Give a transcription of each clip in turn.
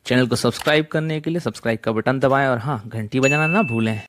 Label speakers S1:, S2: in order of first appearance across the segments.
S1: Channel को subscribe करने के लिए सब्सक्राइब का बटन दबाएं और हाँ, घंटी बजाना ना भूलें।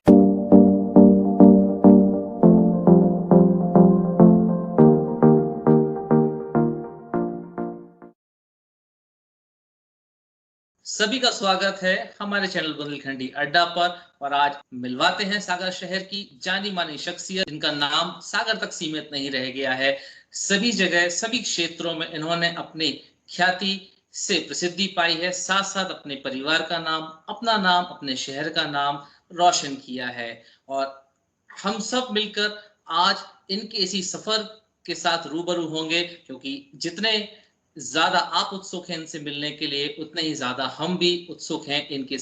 S2: सभी का स्वागत है हमारे चैनल बुंदेलखंडी अड्डा पर। और आज मिलवाते हैं सागर शहर की जानी मानी शख्सियत जिनका नाम सागर तक सीमित नहीं रह गया है। सभी जगह सभी क्षेत्रों में इन्होंने अपनी ख्याति से प्रसिद्धि पाई है, साथ साथ अपने परिवार का नाम, अपना नाम, अपने शहर का नाम रोशन किया है। और हम सब मिलकर आज इनके इसी सफर के साथ रूबरू होंगे, क्योंकि जितने ज्यादा आप उत्सुक हैं इनसे मिलने के लिए, उतने ही ज्यादा हम भी उत्सुक हैं इनके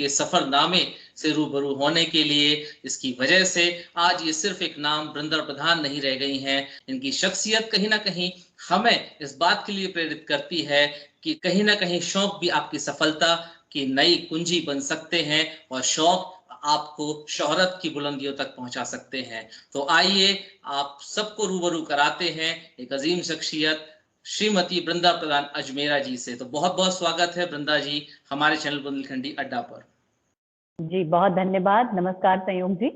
S2: सफरनामे से रूबरू होने के लिए। इसकी वजह से आज ये सिर्फ एक नाम वृंदा प्रधान नहीं रह गई हैं। इनकी शख्सियत कहीं ना कहीं हमें इस बात के लिए प्रेरित करती है कि कहीं ना कहीं शौक भी आपकी सफलता की नई कुंजी बन सकते हैं और शौक आपको शोहरत की बुलंदियों तक पहुंचा सकते हैं। तो आइए आप सबको रूबरू कराते हैं एक अजीम शख्सियत श्रीमती वृंदा प्रधान अजमेरा जी से। तो बहुत बहुत स्वागत है वृंदा जी हमारे चैनल बुंदेलखंडी अड्डा पर।
S3: जी बहुत धन्यवाद। नमस्कार संयोग जी,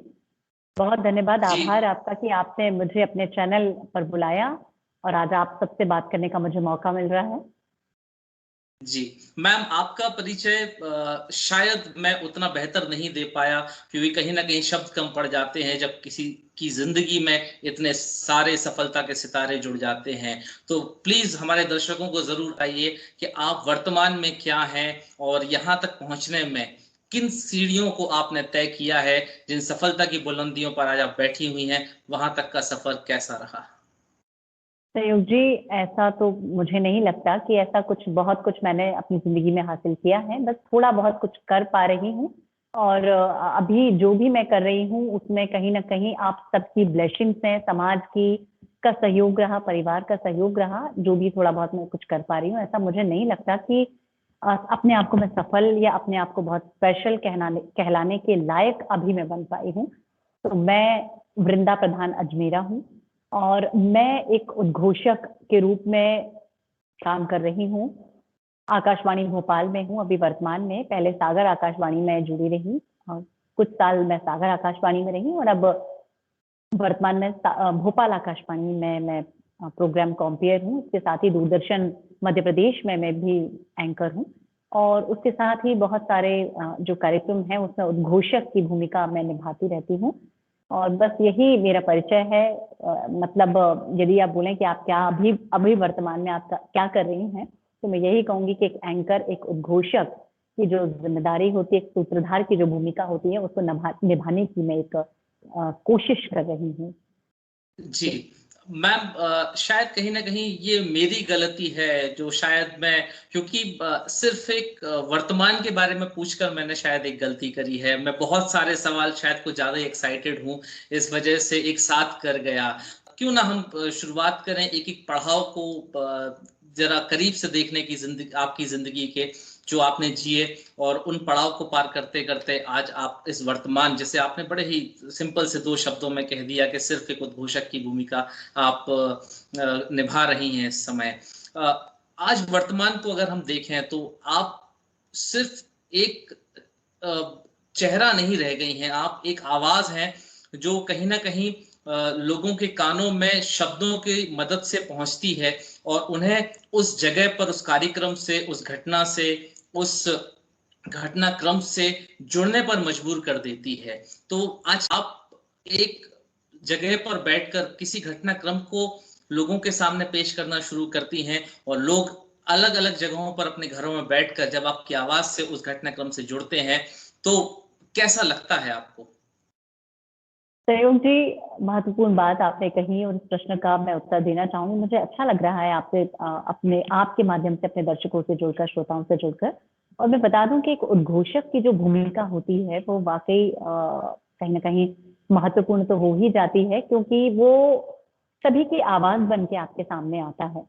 S3: बहुत धन्यवाद, आभार आपका कि आपने मुझे अपने चैनल पर बुलाया और आज आप सबसे बात करने का मुझे मौका मिल रहा है।
S2: जी मैम, आपका परिचय शायद मैं उतना बेहतर नहीं दे पाया, क्योंकि कहीं ना कहीं शब्द कम पड़ जाते हैं जब किसी की जिंदगी में इतने सारे सफलता के सितारे जुड़ जाते हैं। तो प्लीज हमारे दर्शकों को जरूर आइए कि आप वर्तमान में क्या हैं और यहाँ तक पहुंचने में किन सीढ़ियों को आपने तय किया है, जिन सफलता की बुलंदियों पर आज आप बैठी हुई हैं, वहां तक का सफर कैसा रहा?
S3: संयोग जी, ऐसा तो मुझे नहीं लगता कि ऐसा कुछ बहुत कुछ मैंने अपनी जिंदगी में हासिल किया है। बस थोड़ा बहुत कुछ कर पा रही हूँ और अभी जो भी मैं कर रही हूँ उसमें कहीं ना कहीं आप सबकी ब्लेसिंग्स हैं, समाज की का सहयोग रहा, परिवार का सहयोग रहा। जो भी थोड़ा बहुत मैं कुछ कर पा रही हूँ, ऐसा मुझे नहीं लगता कि अपने आप को मैं सफल या अपने आप को बहुत स्पेशल कहलाने के लायक अभी मैं बन पाई हूँ। तो मैं वृंदा प्रधान अजमेरा हूँ और मैं एक उद्घोषक के रूप में काम कर रही हूँ। आकाशवाणी भोपाल में हूँ अभी वर्तमान में। पहले सागर आकाशवाणी में जुड़ी रही और कुछ साल मैं सागर आकाशवाणी में रही और अब वर्तमान में भोपाल आकाशवाणी में मैं प्रोग्राम कॉम्पियर हूँ। इसके साथ ही दूरदर्शन मध्य प्रदेश में मैं भी एंकर हूँ और उसके साथ ही बहुत सारे जो कार्यक्रम हैं उसमें उद्घोषक की भूमिका मैं निभाती रहती हूँ। और बस यही मेरा परिचय है। मतलब यदि आप बोलें कि आप क्या अभी वर्तमान में आप क्या कर रही हैं, तो मैं यही कहूंगी कि एक एंकर, एक उद्घोषक की जो जिम्मेदारी होती है, एक सूत्रधार की जो भूमिका होती है, उसको निभाने की मैं एक कोशिश कर रही हूँ।
S2: जी मैम, शायद कहीं ना कहीं ये मेरी गलती है जो शायद मैं, क्योंकि सिर्फ एक वर्तमान के बारे में पूछकर मैंने शायद एक गलती करी है। मैं बहुत सारे सवाल शायद कुछ ज्यादा एक्साइटेड हूँ, इस वजह से एक साथ कर गया। क्यों ना हम शुरुआत करें एक एक पड़ाव को जरा करीब से देखने की, जिंदगी आपकी जिंदगी के जो आपने जिए और उन पड़ाव को पार करते करते आज आप इस वर्तमान, जैसे आपने बड़े ही सिंपल से दो शब्दों में कह दिया कि सिर्फ एक उद्घोषक की भूमिका आप निभा रही हैं इस समय। आज वर्तमान को अगर हम देखें तो आप सिर्फ एक चेहरा नहीं रह गई हैं, आप एक आवाज हैं जो कहीं ना कहीं लोगों के कानों में शब्दों की मदद से पहुंचती है और उन्हें उस जगह पर, उस कार्यक्रम से, उस घटना से, उस घटनाक्रम से जुड़ने पर मजबूर कर देती है। तो आज आप एक जगह पर बैठकर किसी घटनाक्रम को लोगों के सामने पेश करना शुरू करती हैं और लोग अलग अलग जगहों पर अपने घरों में बैठकर जब आपकी आवाज से उस घटनाक्रम से जुड़ते हैं, तो कैसा लगता है आपको?
S3: सहयोग जी, महत्वपूर्ण बात आपने कही और इस प्रश्न का मैं उत्तर देना चाहूंगी। मुझे अच्छा लग रहा है आपसे अपने आपके माध्यम से अपने दर्शकों से जुड़कर, श्रोताओं से जुड़कर। और मैं बता दूं कि एक उद्घोषक की जो भूमिका होती है वो वाकई कहीं ना कहीं महत्वपूर्ण तो हो ही जाती है, क्योंकि वो सभी की आवाज बन के आपके सामने आता है।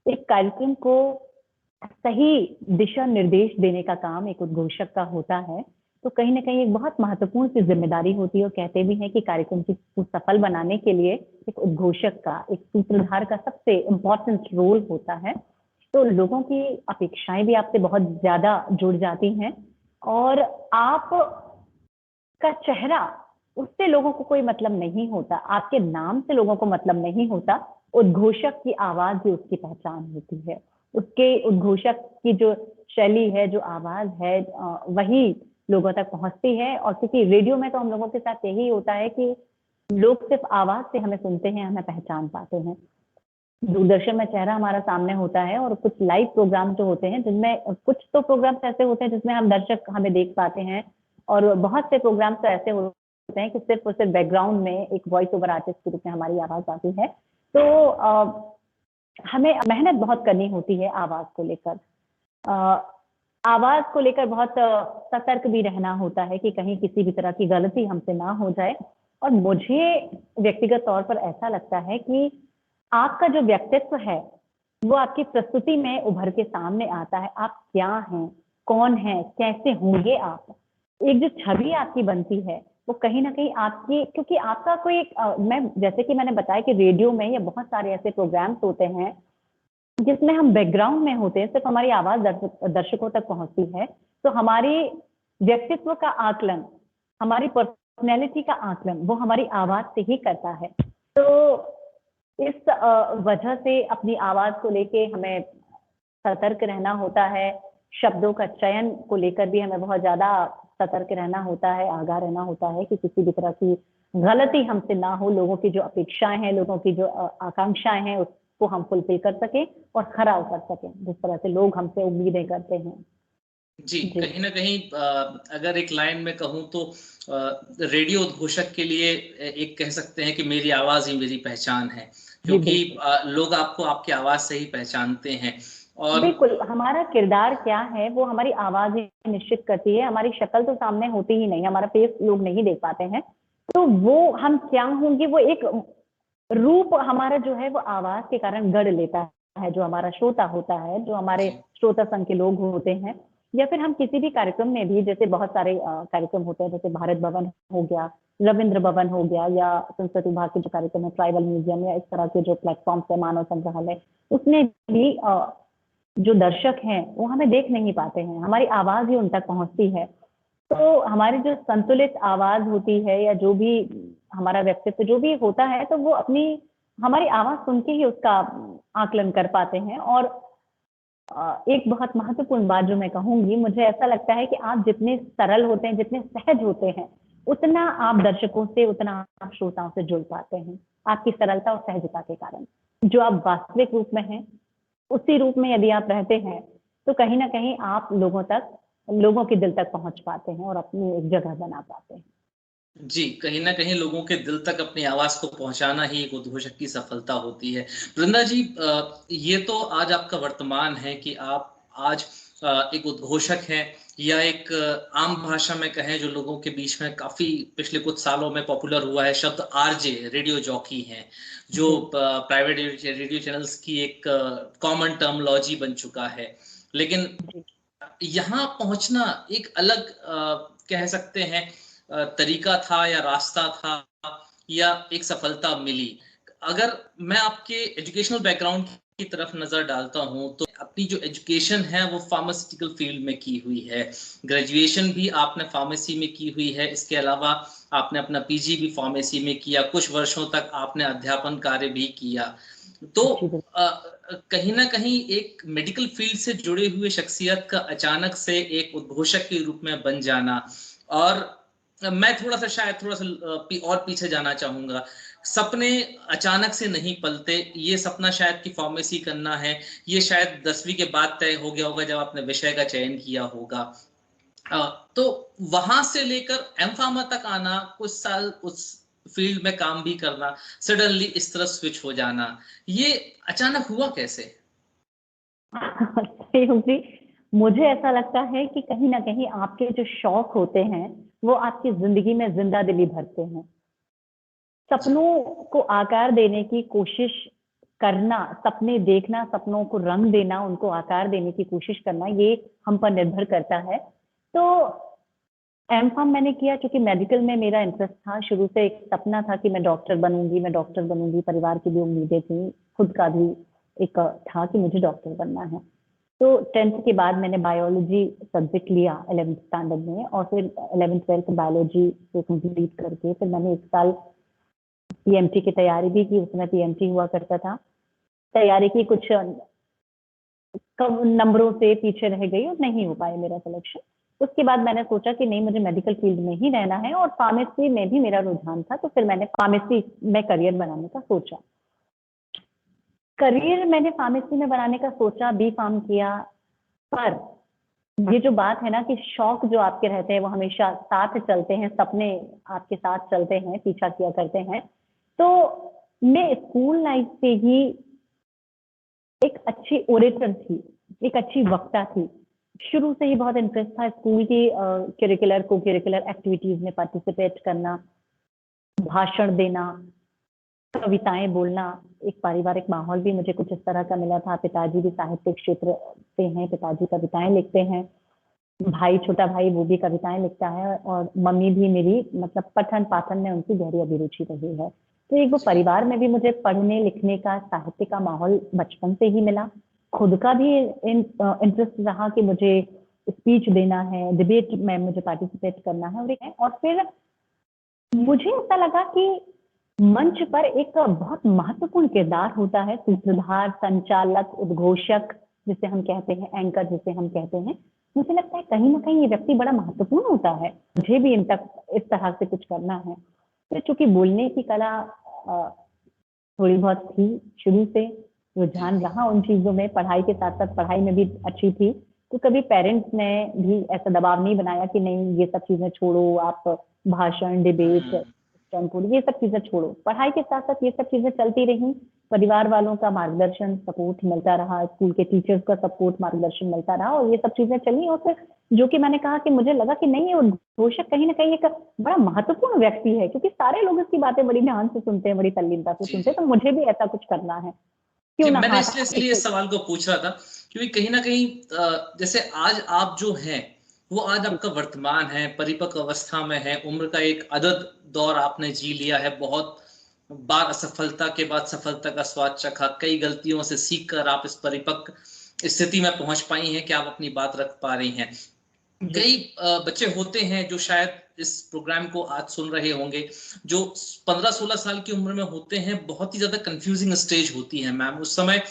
S3: एक कार्यक्रम को सही दिशा निर्देश देने का काम एक उद्घोषक का होता है। तो कहीं ना कहीं एक बहुत महत्वपूर्ण सी जिम्मेदारी होती है और कहते भी हैं कि कार्यक्रम को सफल बनाने के लिए एक उद्घोषक का, एक सूत्रधार का सबसे इम्पोर्टेंट रोल होता है। तो लोगों की अपेक्षाएं भी आपसे बहुत ज्यादा जुड़ जाती हैं, और आप का चेहरा, उससे लोगों को कोई मतलब नहीं होता, आपके नाम से लोगों को मतलब नहीं होता। उद्घोषक की आवाज ही उसकी पहचान होती है, उसके उद्घोषक की जो शैली है, जो आवाज है, वही लोगों तक पहुंचती है। और क्योंकि रेडियो में तो हम लोगों के साथ यही होता है कि लोग सिर्फ आवाज से हमें सुनते हैं, हमें पहचान पाते हैं। दूरदर्शन में चेहरा हमारा सामने होता है, और कुछ लाइव प्रोग्राम जो होते हैं, जिनमें कुछ तो प्रोग्राम्स ऐसे होते हैं जिसमें हम दर्शक हमें देख पाते हैं, और बहुत से प्रोग्राम्स तो ऐसे होते हैं कि सिर्फ और सिर्फ बैकग्राउंड में एक वॉइस ओवर आर्टिस्ट के रूप में हमारी आवाज आती है। तो हमें मेहनत बहुत करनी होती है आवाज को लेकर। आवाज को लेकर बहुत सतर्क भी रहना होता है कि कहीं किसी भी तरह की गलती हमसे ना हो जाए। और मुझे व्यक्तिगत तौर पर ऐसा लगता है कि आपका जो व्यक्तित्व है, वो आपकी प्रस्तुति में उभर के सामने आता है। आप क्या हैं, कौन हैं, कैसे होंगे आप, एक जो छवि आपकी बनती है, वो कहीं ना कहीं आपकी, क्योंकि आपका कोई एक मैं जैसे कि मैंने बताया कि रेडियो में या बहुत सारे ऐसे प्रोग्राम्स होते हैं जिसमें हम बैकग्राउंड में होते हैं, सिर्फ हमारी आवाज दर्शकों तक पहुंचती है। तो हमारी व्यक्तित्व का आकलन, हमारी पर्सनैलिटी का आकलन वो हमारी आवाज से ही करता है। तो इस वजह से अपनी आवाज को लेके हमें सतर्क रहना होता है। शब्दों का चयन को लेकर भी हमें बहुत ज्यादा सतर्क रहना होता है, आगाह रहना होता है कि किसी भी तरह की गलती हमसे ना हो। लोगों की जो अपेक्षाएं हैं, लोगों की जो आकांक्षाएं हैं, उसको हम फुलफिल कर सकें और खरा उतर सकें, जिस तरह से लोग हमसे उम्मीदें करते हैं।
S2: जी, कहीं न कहीं अगर एक लाइन में कहूँ तो रेडियो उद्घोषक के लिए एक कह सकते हैं कि मेरी आवाज़ ही मेरी पहचान है,
S3: जी
S2: क्योंकि
S3: बिल्कुल।
S2: लोग आपको आपकी आवाज़ से ही पहचानते हैं। और
S3: बिल्कुल, हमारा किरदार क्या है वो हमारी आवाज ही निश्चित करती है। हमारी शक्ल तो सामने होती ही नहीं, हमारा फेस लोग नहीं देख पाते हैं। तो वो हम क्या होंगे, वो एक रूप हमारा जो है वो आवाज के कारण गढ़ लेता है। जो हमारा श्रोता होता है, जो हमारे
S2: जी,
S3: श्रोता संघ के लोग होते हैं, या फिर हम किसी भी कार्यक्रम में भी, जैसे बहुत सारे कार्यक्रम होते हैं, जैसे भारत भवन हो गया, रविंद्र भवन हो गया, या संस्कृति विभाग के जो कार्यक्रम है, ट्राइबल म्यूजियम, या इस तरह के जो प्लेटफॉर्म्स है, मानव संग्रहालय, उसमें भी जो दर्शक हैं वो हमें देख नहीं पाते हैं, हमारी आवाज ही उन तक पहुंचती है। तो हमारी जो संतुलित आवाज होती है, या जो भी हमारा व्यक्तित्व जो भी होता है, तो वो अपनी हमारी आवाज सुन के ही उसका आकलन कर पाते हैं। और एक बहुत महत्वपूर्ण बात जो मैं कहूंगी, मुझे ऐसा लगता है कि आप जितने सरल होते हैं, जितने सहज होते हैं, उतना आप दर्शकों से, उतना आप श्रोताओं से जुड़ पाते हैं, आपकी सरलता और सहजता के कारण। जो आप वास्तविक रूप में हैं, उसी रूप में यदि आप रहते हैं, तो कहीं ना कहीं आप लोगों के दिल तक पहुंच पाते हैं और अपनी एक जगह बना पाते हैं।
S2: जी, कहीं न कहीं लोगों के दिल तक अपनी आवाज़ को पहुँचाना ही एक उद्घोषक की सफलता होती है। वृंदा जी, ये तो आज आपका वर्तमान है कि आप आज एक उद्घोषक हैं, या एक आम भाषा में कहें जो लोगों के बीच में काफ़ी पिछले कुछ सालों में पॉपुलर हुआ है शब्द आरजे, रेडियो जॉकी हैं, जो
S3: जी
S2: प्राइवेट रेडियो चैनल्स की एक कॉमन टर्मिनोलॉजी बन चुका है। लेकिन
S3: जी।
S2: यहाँ पहुँचना एक अलग कह सकते हैं तरीका था, या रास्ता था, या एक सफलता मिली। अगर मैं आपके एजुकेशनल बैकग्राउंड की तरफ नजर डालता हूं, तो अपनी जो एजुकेशन है वो फार्मास्यूटिकल फील्ड में की हुई है। ग्रेजुएशन भी आपने फार्मेसी में की हुई है, इसके अलावा आपने अपना पीजी भी फार्मेसी में किया, कुछ वर्षों तक आपने अध्यापन कार्य भी किया। तो
S3: जी बिल्कुल।
S2: कहीं ना कहीं एक मेडिकल फील्ड से जुड़े हुए शख्सियत का अचानक से एक उद्घोषक के रूप में बन जाना, और मैं थोड़ा सा शायद थोड़ा सा और पीछे जाना चाहूंगा। सपने अचानक से नहीं पलते, ये सपना शायद कि फार्मेसी करना है, ये शायद 10वीं के बाद तय हो गया होगा जब आपने विषय का चयन किया होगा। तो वहां से लेकर एम फार्मा तक आना, कुछ साल उस फील्ड में काम भी करना, सडनली इस तरह स्विच हो जाना, ये अचानक हुआ कैसे?
S3: सही जी, मुझे ऐसा लगता है कि कहीं ना कहीं आपके जो शौक होते हैं, वो आपकी जिंदगी में जिंदा दिली भरते हैं।
S2: जी,
S3: सपनों को आकार देने की कोशिश करना, सपने देखना, सपनों को रंग देना, उनको आकार देने की कोशिश करना, ये हम पर निर्भर करता है। तो एम फार्म मैंने किया क्योंकि मेडिकल में मेरा इंटरेस्ट था। शुरू से एक सपना था कि मैं डॉक्टर बनूंगी, मैं डॉक्टर बनूंगी। परिवार की भी उम्मीदें थी, खुद का भी एक था कि मुझे डॉक्टर बनना है। तो 10th के बाद मैंने बायोलॉजी सब्जेक्ट लिया 11th स्टैंडर्ड में, और फिर 11th 12th बायोलॉजी को कंप्लीट करके फिर मैंने 1 साल पीएमटी की तैयारी भी की। उसमें पीएमटी हुआ करता था, तैयारी की, कुछ कम नंबरों से पीछे रह गई और नहीं हो पाया मेरा सिलेक्शन। उसके बाद मैंने सोचा कि नहीं, मुझे मेडिकल फील्ड में ही रहना है, और फार्मेसी में भी मेरा रुझान था, तो फिर मैंने फार्मेसी में करियर बनाने का सोचा। करियर मैंने फार्मेसी में बनाने का सोचा, बी फार्म किया। पर ये जो बात है ना कि शौक जो आपके रहते हैं वो हमेशा साथ चलते हैं, सपने आपके साथ चलते हैं, पीछा किया करते हैं। तो मैं स्कूल लाइफ से ही एक अच्छी ओरेटर थी, एक अच्छी वक्ता थी। शुरू से ही बहुत इंटरेस्ट था स्कूल की करिकुलर को करिकुलर एक्टिविटीज में पार्टिसिपेट करना, भाषण देना, कविताएं बोलना। एक पारिवारिक माहौल भी मुझे कुछ इस तरह का मिला था। पिताजी भी साहित्यिक क्षेत्र से हैं, पिताजी कविताएं लिखते हैं, भाई, छोटा भाई, वो भी कविताएं लिखता है, और मम्मी भी मेरी मतलब पठन पाठन में उनकी गहरी अभिरुचि रही है। तो एक वो परिवार में भी मुझे पढ़ने लिखने का, साहित्य का माहौल बचपन से ही मिला। खुद का भी इंटरेस्ट रहा कि मुझे स्पीच देना है, डिबेट में मुझे पार्टिसिपेट करना है। और फिर मुझे ऐसा लगा कि मंच पर एक बहुत महत्वपूर्ण किरदार होता है, सूत्रधार, संचालक, उद्घोषक जिसे हम कहते हैं, एंकर जिसे हम कहते हैं। मुझे लगता है कहीं ना कहीं ये व्यक्ति बड़ा महत्वपूर्ण होता है, मुझे भी इन तक इस तरह से कुछ करना है। तो चूंकि बोलने की कला थोड़ी बहुत थी, शुरू से रुझान रहा उन चीजों में, पढ़ाई के साथ साथ पढ़ाई में भी अच्छी थी, तो कभी पेरेंट्स ने भी ऐसा दबाव नहीं बनाया कि नहीं ये सब चीजें छोड़ो, आप भाषण, डिबेट, ये सब चीजें छोड़ो। पढ़ाई के साथ साथ ये सब चीजें चलती रही। परिवार वालों का मार्गदर्शन, सपोर्ट मिलता रहा, स्कूल के टीचर्स का सपोर्ट, मार्गदर्शन मिलता रहा, और ये सब चीजें चली। और फिर जो कि मैंने कहा कि मुझे लगा कि नहीं, ये उद्घोषक कहीं ना कहीं एक बड़ा महत्वपूर्ण व्यक्ति है, क्योंकि सारे लोग इसकी बातें बड़ी ध्यान से सुनते हैं, बड़ी तल्लीनता से सुनते हैं। तो मुझे भी ऐसा कुछ करना है, क्यों ना।
S2: मैंने इसलिए इस सवाल को पूछ रहा था क्योंकि कहीं ना कहीं जैसे आज आप जो हैं वो आज आपका वर्तमान है, परिपक्व अवस्था में है, उम्र का एक अदद दौर आपने जी लिया है, बहुत बार असफलता के बाद सफलता का स्वाद चखा, कई गलतियों से सीख कर आप इस परिपक्व स्थिति में पहुंच पाई हैं कि आप अपनी बात रख पा रही हैं। कई बच्चे होते हैं जो शायद इस प्रोग्राम को आज सुन रहे होंगे, जो 15-16 साल की उम्र में होते हैं। बहुत ही ज्यादा कंफ्यूजिंग स्टेज होती है मैम, उस समय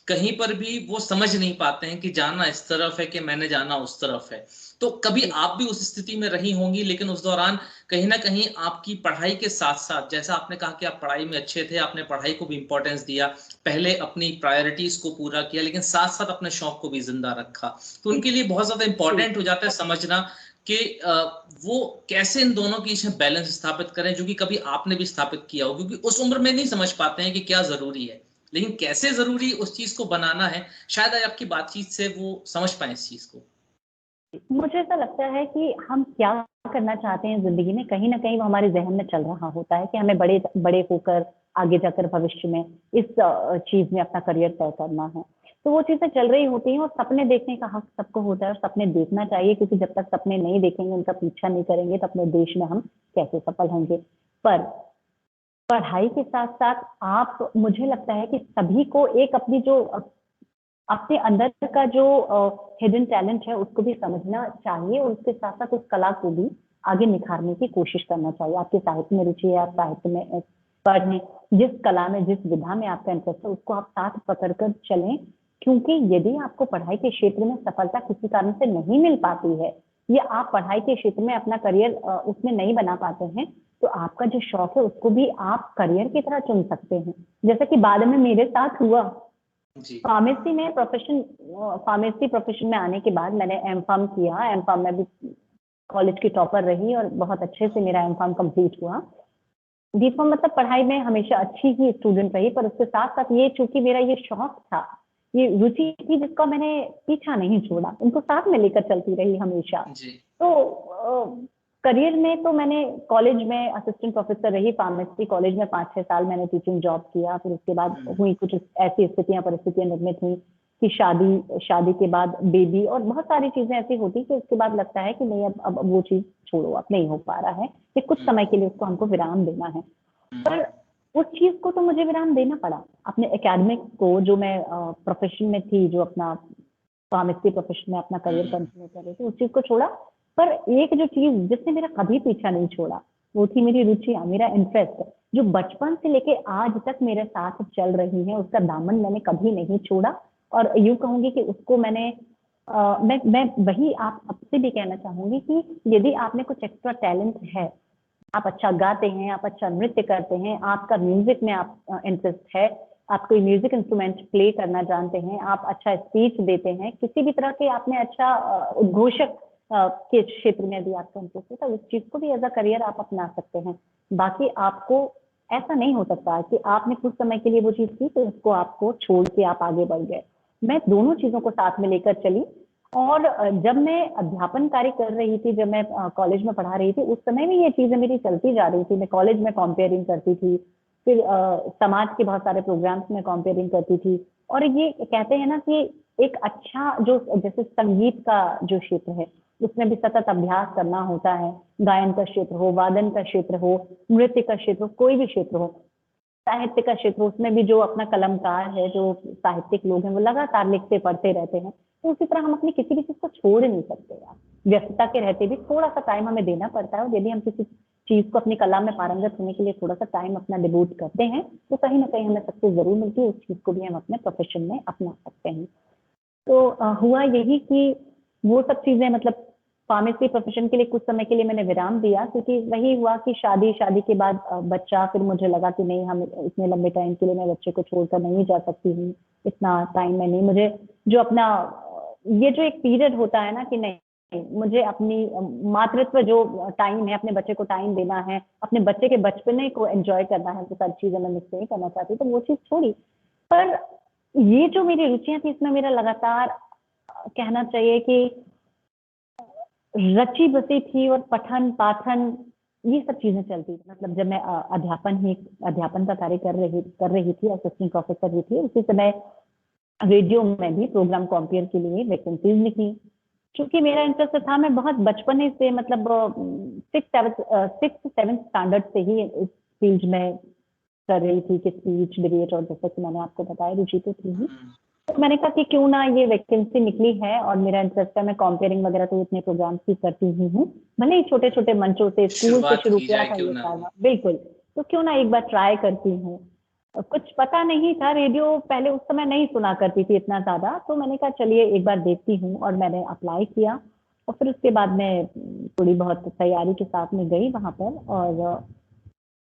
S2: कहीं पर भी वो समझ नहीं पाते हैं कि जाना इस तरफ है कि मैंने जाना उस तरफ है। तो कभी आप भी उस स्थिति में रही होंगी, लेकिन उस दौरान कहीं ना कहीं आपकी पढ़ाई के साथ साथ, जैसा आपने कहा कि आप पढ़ाई में अच्छे थे, आपने पढ़ाई को भी इंपॉर्टेंस दिया, पहले अपनी प्रायोरिटीज को पूरा किया, लेकिन साथ साथ अपने शौक को भी जिंदा रखा। तो उनके लिए बहुत ज्यादा इंपॉर्टेंट हो जाता है समझना कि वो कैसे इन दोनों के बीच बैलेंस स्थापित करें, जो कि कभी आपने भी स्थापित किया हो, क्योंकि उस उम्र में नहीं समझ पाते हैं कि क्या जरूरी है, लेकिन कैसे जरूरी उस चीज को बनाना है। शायद आज आपकी बातचीत से वो समझ पाए इस चीज को।
S3: मुझे ऐसा लगता है कि हम क्या करना चाहते हैं जिंदगी में, कहीं ना कहीं वो हमारे जहन में चल रहा होता है कि हमें बड़े बड़े होकर आगे जाकर भविष्य में इस चीज में अपना करियर तय करना है। तो वो चीजें चल रही होती हैं, और सपने देखने का हक सबको होता है, और सपने देखना चाहिए, क्योंकि जब तक सपने नहीं देखेंगे, उनका पीछा नहीं करेंगे, तो अपने देश में हम कैसे सफल होंगे। पर पढ़ाई के साथ साथ आप, मुझे लगता है कि सभी को एक अपनी जो अपने अंदर का जो हिडन टैलेंट है उसको भी समझना चाहिए, और उसके साथ साथ उस कला को भी आगे निखारने की कोशिश करना चाहिए। आपके साहित्य में रुचि है, आप साहित्य में पढ़ने, जिस कला में, जिस विधा में आपका इंटरेस्ट है, उसको आप साथ पकड़कर चलें। क्योंकि यदि आपको पढ़ाई के क्षेत्र में सफलता किसी कारण से नहीं मिल पाती है, या आप पढ़ाई के क्षेत्र में अपना करियर उसमें नहीं बना पाते हैं, तो आपका जो शौक है उसको भी आप करियर की तरह चुन सकते हैं, जैसा कि बाद में मेरे साथ हुआ। फार्मेसी में फार्मेसी प्रोफेशन में आने के बाद मैंने एम फार्म किया। एम फार्म में भी कॉलेज की टॉपर रही, और बहुत अच्छे से मेरा एम फार्म कंप्लीट हुआ। बी फार्म मतलब पढ़ाई में हमेशा अच्छी ही स्टूडेंट रही, पर उसके साथ साथ ये, चूंकि मेरा ये शौक था, ये रुचि थी, जिसका मैंने पीछा नहीं छोड़ा, उनको साथ में लेकर चलती रही हमेशा। तो करियर में तो मैंने कॉलेज में असिस्टेंट प्रोफेसर रही, फार्मेसी कॉलेज में 5-6 साल मैंने टीचिंग जॉब किया। फिर उसके बाद हुई कुछ ऐसी परिस्थितियां निर्मित हुई कि शादी के बाद बेबी और बहुत सारी चीजें ऐसी होती कि उसके बाद लगता है कि नहीं, अब वो चीज छोड़ो, अब नहीं हो पा रहा है, कि कुछ समय के लिए उसको हमको विराम देना है। पर उस चीज को तो मुझे विराम देना पड़ा। अपने एकेडमिक को, जो मैं प्रोफेशन में थी, जो अपना फार्मेसी प्रोफेशन में अपना करियर कंटिन्यू कर रही थी, उस चीज को छोड़ा। पर एक जो चीज जिसने मेरा कभी पीछा नहीं छोड़ा, वो थी मेरी रुचियां, मेरा इंटरेस्ट, जो बचपन से लेके आज तक मेरे साथ चल रही है। उसका दामन मैंने कभी नहीं छोड़ा। और यूं कहूंगी कि उसको मैंने मैं वही आप आपसे भी कहना चाहूंगी कि यदि आप में कुछ एक्स्ट्रा टैलेंट है, आप अच्छा गाते हैं, आप अच्छा नृत्य करते हैं, आपका म्यूजिक में आप इंटरेस्ट है, आप कोई म्यूजिक इंस्ट्रूमेंट प्ले करना जानते हैं, आप अच्छा स्पीच देते हैं, किसी भी तरह के आपने अच्छा उद्घोषक के क्षेत्र में यदि आपका इंटरेस्ट है, तो उस चीज को भी एज अ करियर आप अपना सकते हैं। बाकी आपको ऐसा नहीं हो सकता कि आपने कुछ समय के लिए वो चीज की तो उसको आपको छोड़ के आप आगे बढ़ गए। मैं दोनों चीजों को साथ में लेकर चली। और जब मैं अध्यापन कार्य कर रही थी, जब मैं कॉलेज में पढ़ा रही थी, उस समय भी ये चीजें मेरी चलती जा रही थी। मैं कॉलेज में कॉम्पेयरिंग करती थी, फिर समाज के बहुत सारे प्रोग्राम्स में कॉम्पेयरिंग करती थी। और ये कहते हैं ना कि एक अच्छा जो जैसे संगीत का जो क्षेत्र है, उसमें भी सतत अभ्यास करना होता है। गायन का क्षेत्र हो, वादन का क्षेत्र हो, नृत्य का क्षेत्र हो, कोई भी क्षेत्र हो, साहित्य का क्षेत्र, उसमें भी जो अपना कलमकार है, जो साहित्यिक लोग हैं, वो लगातार लिखते पढ़ते रहते हैं। तो उसी तरह हम अपनी किसी भी चीज को छोड़ नहीं सकते यार। व्यस्तता के रहते भी थोड़ा सा टाइम हमें देना पड़ता है। और यदि हम किसी चीज को अपनी कला में पारंगत होने के लिए थोड़ा सा टाइम अपना डिवोट करते हैं, तो कहीं ना कहीं हमें सक्सेस जरूर मिलती है। उस चीज को भी हम अपने प्रोफेशन में अपना सकते हैं। तो हुआ यही कि वो सब चीजें, मतलब फार्मेसी प्रोफेशन के लिए कुछ समय के लिए मैंने विराम दिया, क्योंकि वही हुआ कि शादी के बाद बच्चा, फिर मुझे लगा कि नहीं, हम इतने लंबे टाइम के लिए मैं बच्चे को छोड़कर नहीं जा सकती हूँ। इतना टाइम में नहीं, मुझे जो अपना ये जो एक पीरियड होता है ना कि नहीं, मुझे अपनी मातृत्व जो टाइम है, अपने बच्चे को टाइम देना है, अपने बच्चे के बचपने को एंजॉय करना है, तो सारी चीजें मैं मिस नहीं करना चाहती, तो वो चीज छोड़ी। पर ये जो मेरी रुचियां थी, इसमें मेरा लगातार कहना चाहिए कि रची बसी थी, और पठन पाठन ये सब चीजें चलती थी। मतलब जब मैं अध्यापन का कार्य कर रही थी, असिस्टेंट प्रोफेसर भी थी, उसी समय रेडियो में भी प्रोग्राम कॉम्पेयर के लिए वैकेंसीज निकली। क्योंकि मेरा इंटरेस्ट था, मैं बहुत बचपन से, मतलब सिक्स सेवन्थ स्टैंडर्ड से ही इस फील्ड में कर रही थी कि स्पीच, डिबेट, और जैसा कि मैंने आपको बताया, रुचि तो थी ही। तो मैंने कहा कि क्यों ना, ये वैकेंसी निकली है और मेरा इंटरेस्ट है, मैं कॉम्पेयरिंग वगैरह तो इतने प्रोग्राम्स भी करती ही हूँ, भले ही छोटे छोटे मंचों से, स्कूल से
S2: शुरुआत
S3: शुरू
S2: की
S3: किया
S2: जाए
S3: था
S2: क्यों
S3: ये
S2: ना।
S3: सारा, बिल्कुल। तो क्यों ना एक बार ट्राई करती हूँ। कुछ पता नहीं था, रेडियो पहले उस समय नहीं सुना करती थी इतना ज्यादा, तो मैंने कहा चलिए एक बार देखती हूँ, और मैंने अप्लाई किया। और फिर उसके बाद मैं थोड़ी बहुत तैयारी के साथ में गई वहां पर, और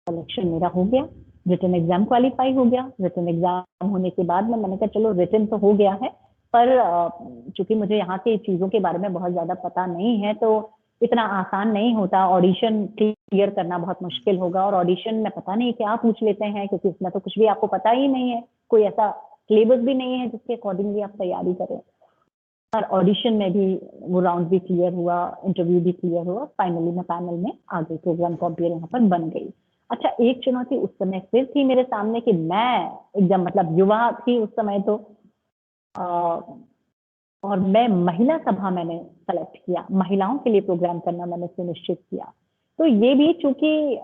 S3: सिलेक्शन मेरा हो गया। रिटन एग्जाम क्वालिफाई हो गया। रिटन एग्जाम होने के बाद में मैंने कहा चलो, रिटन तो हो गया है, पर चूंकि मुझे यहाँ की चीजों के बारे में बहुत ज्यादा पता नहीं है, तो इतना आसान नहीं होता। ऑडिशन क्लियर करना बहुत मुश्किल होगा, और ऑडिशन में पता नहीं क्या पूछ लेते हैं, क्योंकि इसमें तो कुछ भी आपको पता ही नहीं है, कोई ऐसा सिलेबस भी नहीं है जिसके अकॉर्डिंगली आप तैयारी करें। और ऑडिशन में भी वो राउंड भी क्लियर हुआ, इंटरव्यू भी क्लियर हुआ, फाइनली मैं पैनल में आ गई, प्रोग्राम कॉम्पेयर यहाँ पर बन गई। अच्छा, एक चुनौती उस समय फिर थी मेरे सामने कि मैं एकदम, मतलब युवा थी उस समय, तो और मैं महिला सभा मैंने सेलेक्ट किया, महिलाओं के लिए प्रोग्राम करना मैंने सुनिश्चित किया। तो ये भी चूंकि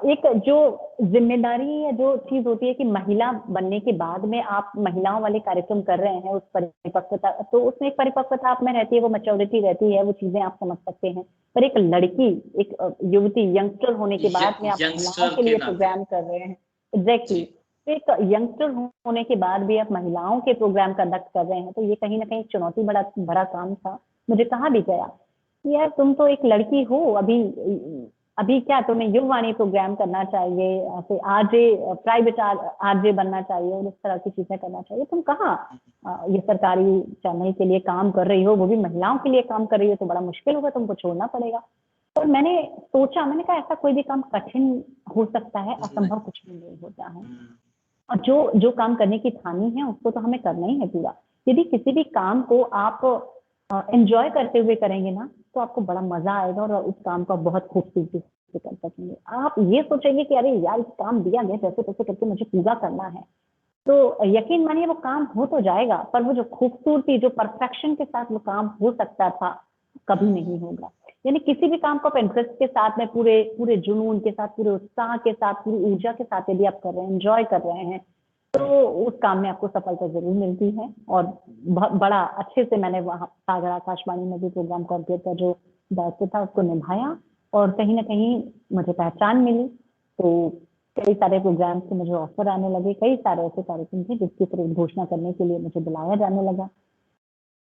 S3: एक जो जिम्मेदारी या जो चीज होती है कि महिला बनने के बाद में आप महिलाओं वाले कार्यक्रम कर रहे हैं, उस परिपक्वता, तो उसमें एक परिपक्वता आप में रहती है, वो मैच्योरिटी रहती है, वो चीजें आप समझ सकते हैं। पर एक लड़की, एक युवती, यंगस्टर होने के बाद में आप महिलाओं
S2: यंगस्टर
S3: के
S2: के
S3: लिए
S2: नाते।
S3: प्रोग्राम कर रहे हैं, एग्जैक्टली।
S2: जी।
S3: तो एक यंगस्टर होने के बाद भी आप महिलाओं के प्रोग्राम कंडक्ट कर रहे हैं, तो ये कहीं ना कहीं चुनौती बड़ा बड़ा काम था। मुझे कहा भी गया कि यार तुम तो एक लड़की हो, अभी अभी क्या तुम्हें युववाणी प्रोग्राम करना चाहिए, फिर आरजे, प्राइवेट आरजे बनना चाहिए, और इस तरह की चीजें करना चाहिए। तुम कहाँ ये सरकारी चैनल के लिए काम कर रही हो, वो भी महिलाओं के लिए काम कर रही हो, तो बड़ा मुश्किल होगा, तुमको छोड़ना पड़ेगा। और मैंने सोचा, मैंने कहा ऐसा कोई भी काम कठिन हो सकता है, असंभव कुछ भी नहीं होता है। और जो जो काम करने की ठानी है, उसको तो हमें करना ही है पूरा। यदि किसी भी काम को आप एंजॉय करते हुए करेंगे ना, तो आपको बड़ा मजा आएगा, और उस काम को आप बहुत खूबसूरती से कर सकेंगे। आप ये सोचेंगे कि अरे यार, इस काम दिया गया, जैसे तैसे करके मुझे पूरा करना है, तो यकीन मानिए वो काम हो तो जाएगा, पर वो जो खूबसूरती, जो परफेक्शन के साथ वो काम हो सकता था, कभी नहीं होगा। यानी किसी भी काम को आप इंटरेस्ट के साथ में पूरे पूरे जुनून के साथ, पूरे उत्साह के साथ, पूरी ऊर्जा के साथ यदि आप कर रहे हैं, एंजॉय कर रहे हैं, तो उस काम में आपको सफलता ज़रूर मिलती है। और बड़ा अच्छे से मैंने वहाँ सागर आकाशवाणी में भी प्रोग्राम कोऑर्डिनेटर का जो दायित्व था उसको निभाया, और कहीं न कहीं मुझे पहचान मिली। तो कई सारे प्रोग्राम से मुझे ऑफ़र आने लगे, कई सारे ऐसे कार्यक्रम थे जिसकी फिर घोषणा करने के लिए मुझे बुलाया जाने लगा।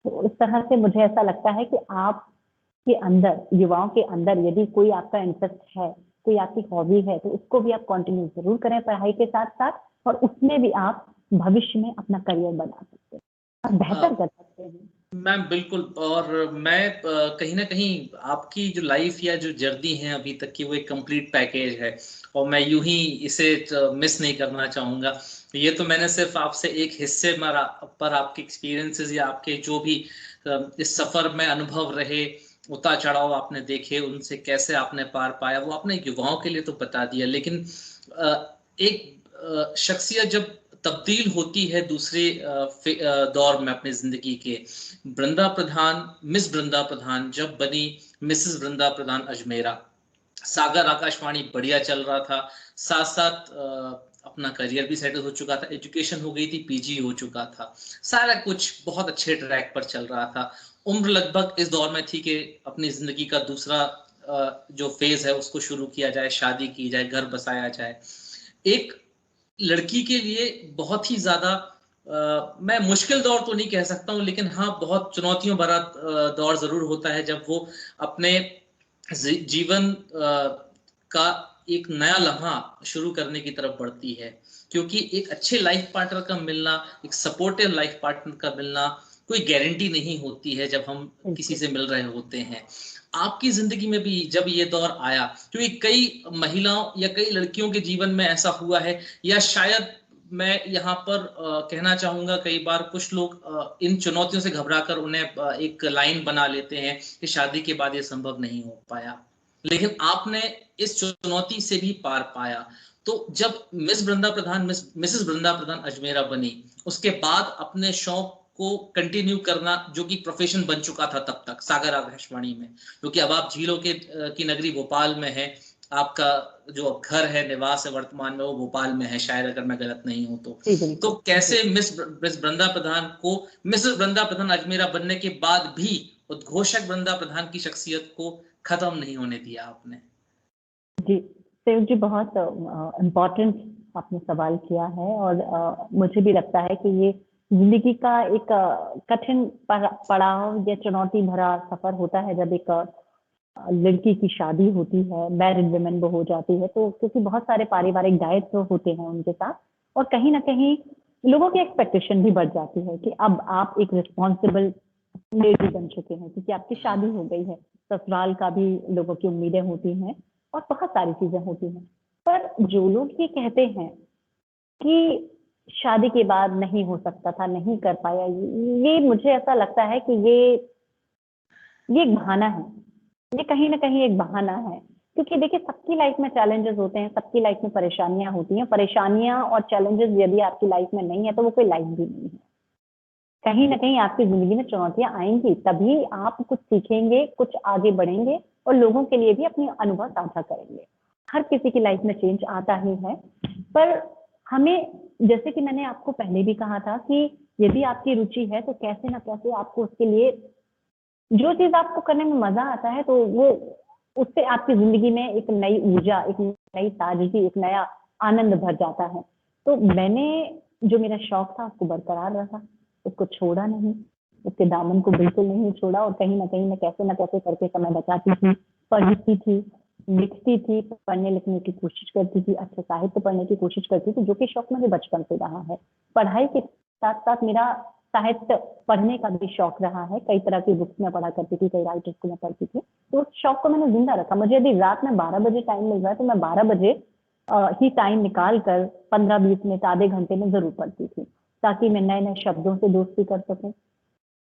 S3: तो इस तरह से मुझे ऐसा लगता है कि आपके अंदर, युवाओं के अंदर यदि कोई आपका इंटरेस्ट है, कोई आपकी हॉबी है, तो उसको भी आप कंटिन्यू ज़रूर करें पढ़ाई के साथ-साथ, और उसमें भी आप भविष्य में अपना करियर बना सकते हैं और बेहतर कर सकते हैं।
S2: मैम बिल्कुल। और मैं कहीं न कहीं आपकी जो लाइफ या जो जर्नी है अभी तक की, वो एक कंप्लीट पैकेज है, और मैं यूं ही इसे मिस नहीं करना चाहूँगा। ये तो मैंने सिर्फ आपसे एक हिस्से पर आपके एक्सपीरियंसेस या आपके जो भी इस सफ़र में अनुभव रहे, उतार चढ़ाव आपने देखे, उनसे कैसे आपने पार पाया, वो आपने युवाओं के लिए तो बता दिया। लेकिन एक शख्सियत जब तब्दील होती है दूसरे दौर में अपनी जिंदगी के, वृंदा प्रधान, मिस वृंदा प्रधान जब बनी मिसेस वृंदा प्रधान अजमेरा, सागर आकाशवाणी बढ़िया चल रहा था, साथ साथ अपना करियर भी सेटल हो चुका था, एजुकेशन हो गई थी, पीजी हो चुका था, सारा कुछ बहुत अच्छे ट्रैक पर चल रहा था। उम्र लगभग इस दौर में थी कि अपनी जिंदगी का दूसरा जो फेज है उसको शुरू किया जाए, शादी की जाए, घर बसाया जाए। एक लड़की के लिए बहुत ही ज्यादा मैं मुश्किल दौर तो नहीं कह सकता हूँ, लेकिन हाँ बहुत चुनौतियों भरा दौर जरूर होता है जब वो अपने जीवन का एक नया लम्हा शुरू करने की तरफ बढ़ती है। क्योंकि एक अच्छे लाइफ पार्टनर का मिलना, एक सपोर्टिव लाइफ पार्टनर का मिलना कोई गारंटी नहीं होती है जब हम किसी से मिल रहे होते हैं। आपकी जिंदगी में भी जब ये दौर आया, क्योंकि कई महिलाओं या कई लड़कियों के जीवन में ऐसा हुआ है, या शायद मैं यहाँ पर कहना चाहूंगा कई बार कुछ लोग इन चुनौतियों से घबराकर उन्हें एक लाइन बना लेते हैं कि शादी के बाद ये संभव नहीं हो पाया, लेकिन आपने इस चुनौती से भी पार पाया। तो जब मिस वृंदा प्रधान मिसेस वृंदा प्रधान अजमेरा बनी, उसके बाद अपने शौक को कंटिन्यू करना, जो कि प्रोफेशन बन चुका था तब तक सागर आकाशवाणी में, क्योंकि अब आप झीलों के की नगरी भोपाल में है, आपका जो घर है, निवास है वर्तमान में, वो भोपाल में है शायद, अगर मैं गलत नहीं हूं तो कैसे मिस वृंदा प्रधान को मिसेस वृंदा प्रधान अजमेरा बनने के बाद भी उद्घोषक वृंदा प्रधान की शख्सियत को खत्म नहीं होने दिया आपने?
S3: जी, सेव जी, बहुत इम्पोर्टेंट आपने सवाल किया है, और मुझे भी लगता है कि ये जिंदगी का एक कठिन पड़ाव या चुनौती भरा सफर होता है जब एक लड़की की शादी होती है, मैरिड वुमेन वो हो जाती है, तो क्योंकि बहुत सारे पारिवारिक दायित्व होते हैं उनके साथ, और कहीं ना कहीं लोगों की एक्सपेक्टेशन भी बढ़ जाती है कि अब आप एक रिस्पॉन्सिबल लेडी बन चुके हैं, क्योंकि आपकी शादी हो गई है, ससुराल का भी लोगों की उम्मीदें होती हैं, और बहुत सारी चीजें होती हैं। पर जो लोग ये कहते हैं कि शादी के बाद नहीं हो सकता था, नहीं कर पाया, ये मुझे ऐसा लगता है कि ये एक बहाना है। ये कहीं न कहीं एक बहाना है, क्योंकि देखिए सबकी लाइफ में चैलेंजेस होते हैं, सबकी लाइफ में परेशानियाँ होती हैं। परेशानियाँ और चैलेंजेस यदि आपकी लाइफ में नहीं है, तो वो कोई लाइफ भी नहीं है। कहीं न कहीं आपकी ज़िंदगी में चुनौतियाँ आएँगी, तभी आप कुछ सीखेंगे, कुछ आगे बढ़ेंगे, और लोगों के लिए भी अपनी अनुभव साझा करेंगे। हर किसी की लाइफ में चेंज आता ही है, पर हमें, जैसे कि मैंने आपको पहले भी कहा था, कि यदि आपकी रुचि है, तो कैसे न कैसे आपको उसके लिए, जो चीज़ आपको करने में मज़ा आता है, तो वो, उससे आपकी ज़िंदगी में एक नई ऊर्जा, एक नई ताज़गी, एक नया आनंद भर जाता है। तो मैंने जो मेरा शौक था उसको बरकरार रखा, उसको छोड़ा नहीं, उसके दामन को बिल्कुल नहीं छोड़ा, और कहीं न कहीं मैं कैसे न कैसे करके समय बचाती थी, पढ़ती थी, लिखती थी, पढ़ने-लिखने की कोशिश करती थी, अच्छा साहित्य पढ़ने की कोशिश करती थी, जो कि शौक मुझे बचपन से रहा है। पढ़ाई के साथ-साथ मेरा साहित्य पढ़ने का भी शौक रहा है, कई तरह की बुक्स मैं पढ़ा करती थी, कई राइटर्स को मैं पढ़ती थी, तो उस शौक को मैंने ज़िंदा रखा। मुझे यदि रात में 12 बजे टाइम मिल रहा है, तो मैं 12 बजे ही टाइम निकाल कर 15-20 मिनट, आधे घंटे में ज़रूर पढ़ती थी, ताकि मैं नए-नए शब्दों से दोस्ती कर सकूँ,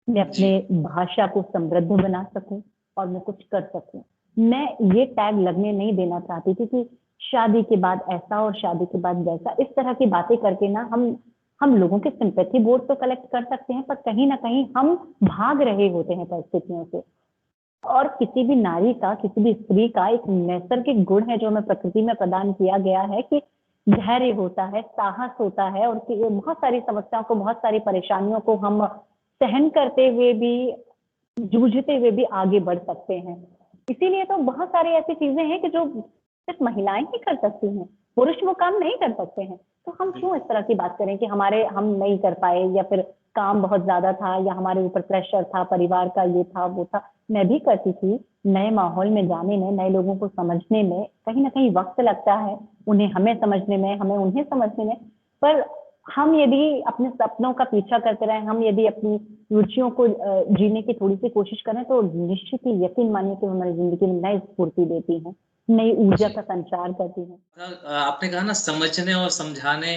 S3: मैं अपने भाषा को समृद्ध बना सकूँ, और मैं कुछ कर सकूँ। मैं ये टैग लगने नहीं देना चाहती थी कि शादी के बाद ऐसा और शादी के बाद वैसा। इस तरह की बातें करके ना हम लोगों के सिंपैथी वोट तो कलेक्ट कर सकते हैं, पर कहीं न कहीं हम भाग रहे होते हैं परिस्थितियों से। और किसी भी नारी का, किसी भी स्त्री का एक नैसर्गिक गुण है जो हमें प्रकृति में प्रदान किया गया है कि धैर्य होता है, साहस होता है, और बहुत सारी समस्याओं को, बहुत सारी परेशानियों को हम सहन करते हुए भी, जूझते हुए भी आगे बढ़ सकते हैं। इसीलिए तो बहुत सारी ऐसी चीजें हैं कि जो सिर्फ महिलाएं ही कर सकती हैं, पुरुष वो काम नहीं कर सकते हैं। तो हम क्यों इस तरह की बात करें कि हम नहीं कर पाए, या फिर काम बहुत ज्यादा था, या हमारे ऊपर प्रेशर था, परिवार का ये था वो था। मैं भी करती थी। नए माहौल में जाने में, नए लोगों को समझने में कहीं ना कहीं वक्त लगता है, उन्हें हमें समझने में, हमें उन्हें समझने में। पर हम यदि अपने सपनों का पीछा करते रहें, हम यदि अपनी रुचियों को जीने की थोड़ी सी कोशिश करें, तो निश्चित ही यकीन मानिए कि हमारी जिंदगी में नई स्फूर्ति देती हैं, नई ऊर्जा
S2: जी।
S3: का संचार करती हैं।
S2: आपने कहा ना, समझने और समझाने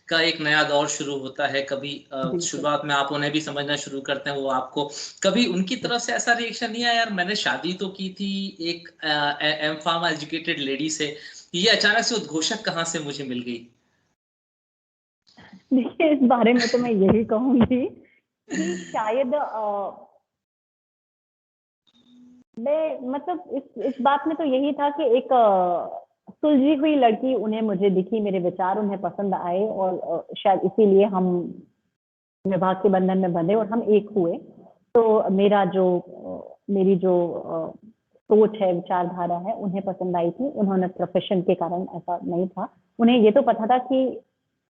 S2: का एक नया दौर शुरू होता है। कभी
S3: बिल्कुल।
S2: शुरुआत में आप उन्हें भी समझना शुरू करते हैं, वो आपको। कभी उनकी तरफ से ऐसा रिएक्शन नहीं आया, यार मैंने शादी तो की थी एक एम फार्म एजुकेटेड लेडी से, ये अचानक से उद्घोषक कहाँ से मुझे मिल गई?
S3: देखिए, इस बारे में तो मैं यही कहूंगी कि शायद मैं मतलब इस बात में तो यही था कि एक सुलझी हुई लड़की उन्हें मुझे दिखी, मेरे विचार उन्हें पसंद आए, और शायद इसीलिए हम विवाह के बंधन में बंधे और हम एक हुए। तो मेरी जो सोच है, विचारधारा है, उन्हें पसंद आई थी। उन्होंने प्रोफेशन के कारण ऐसा नहीं था, उन्हें ये तो पता था कि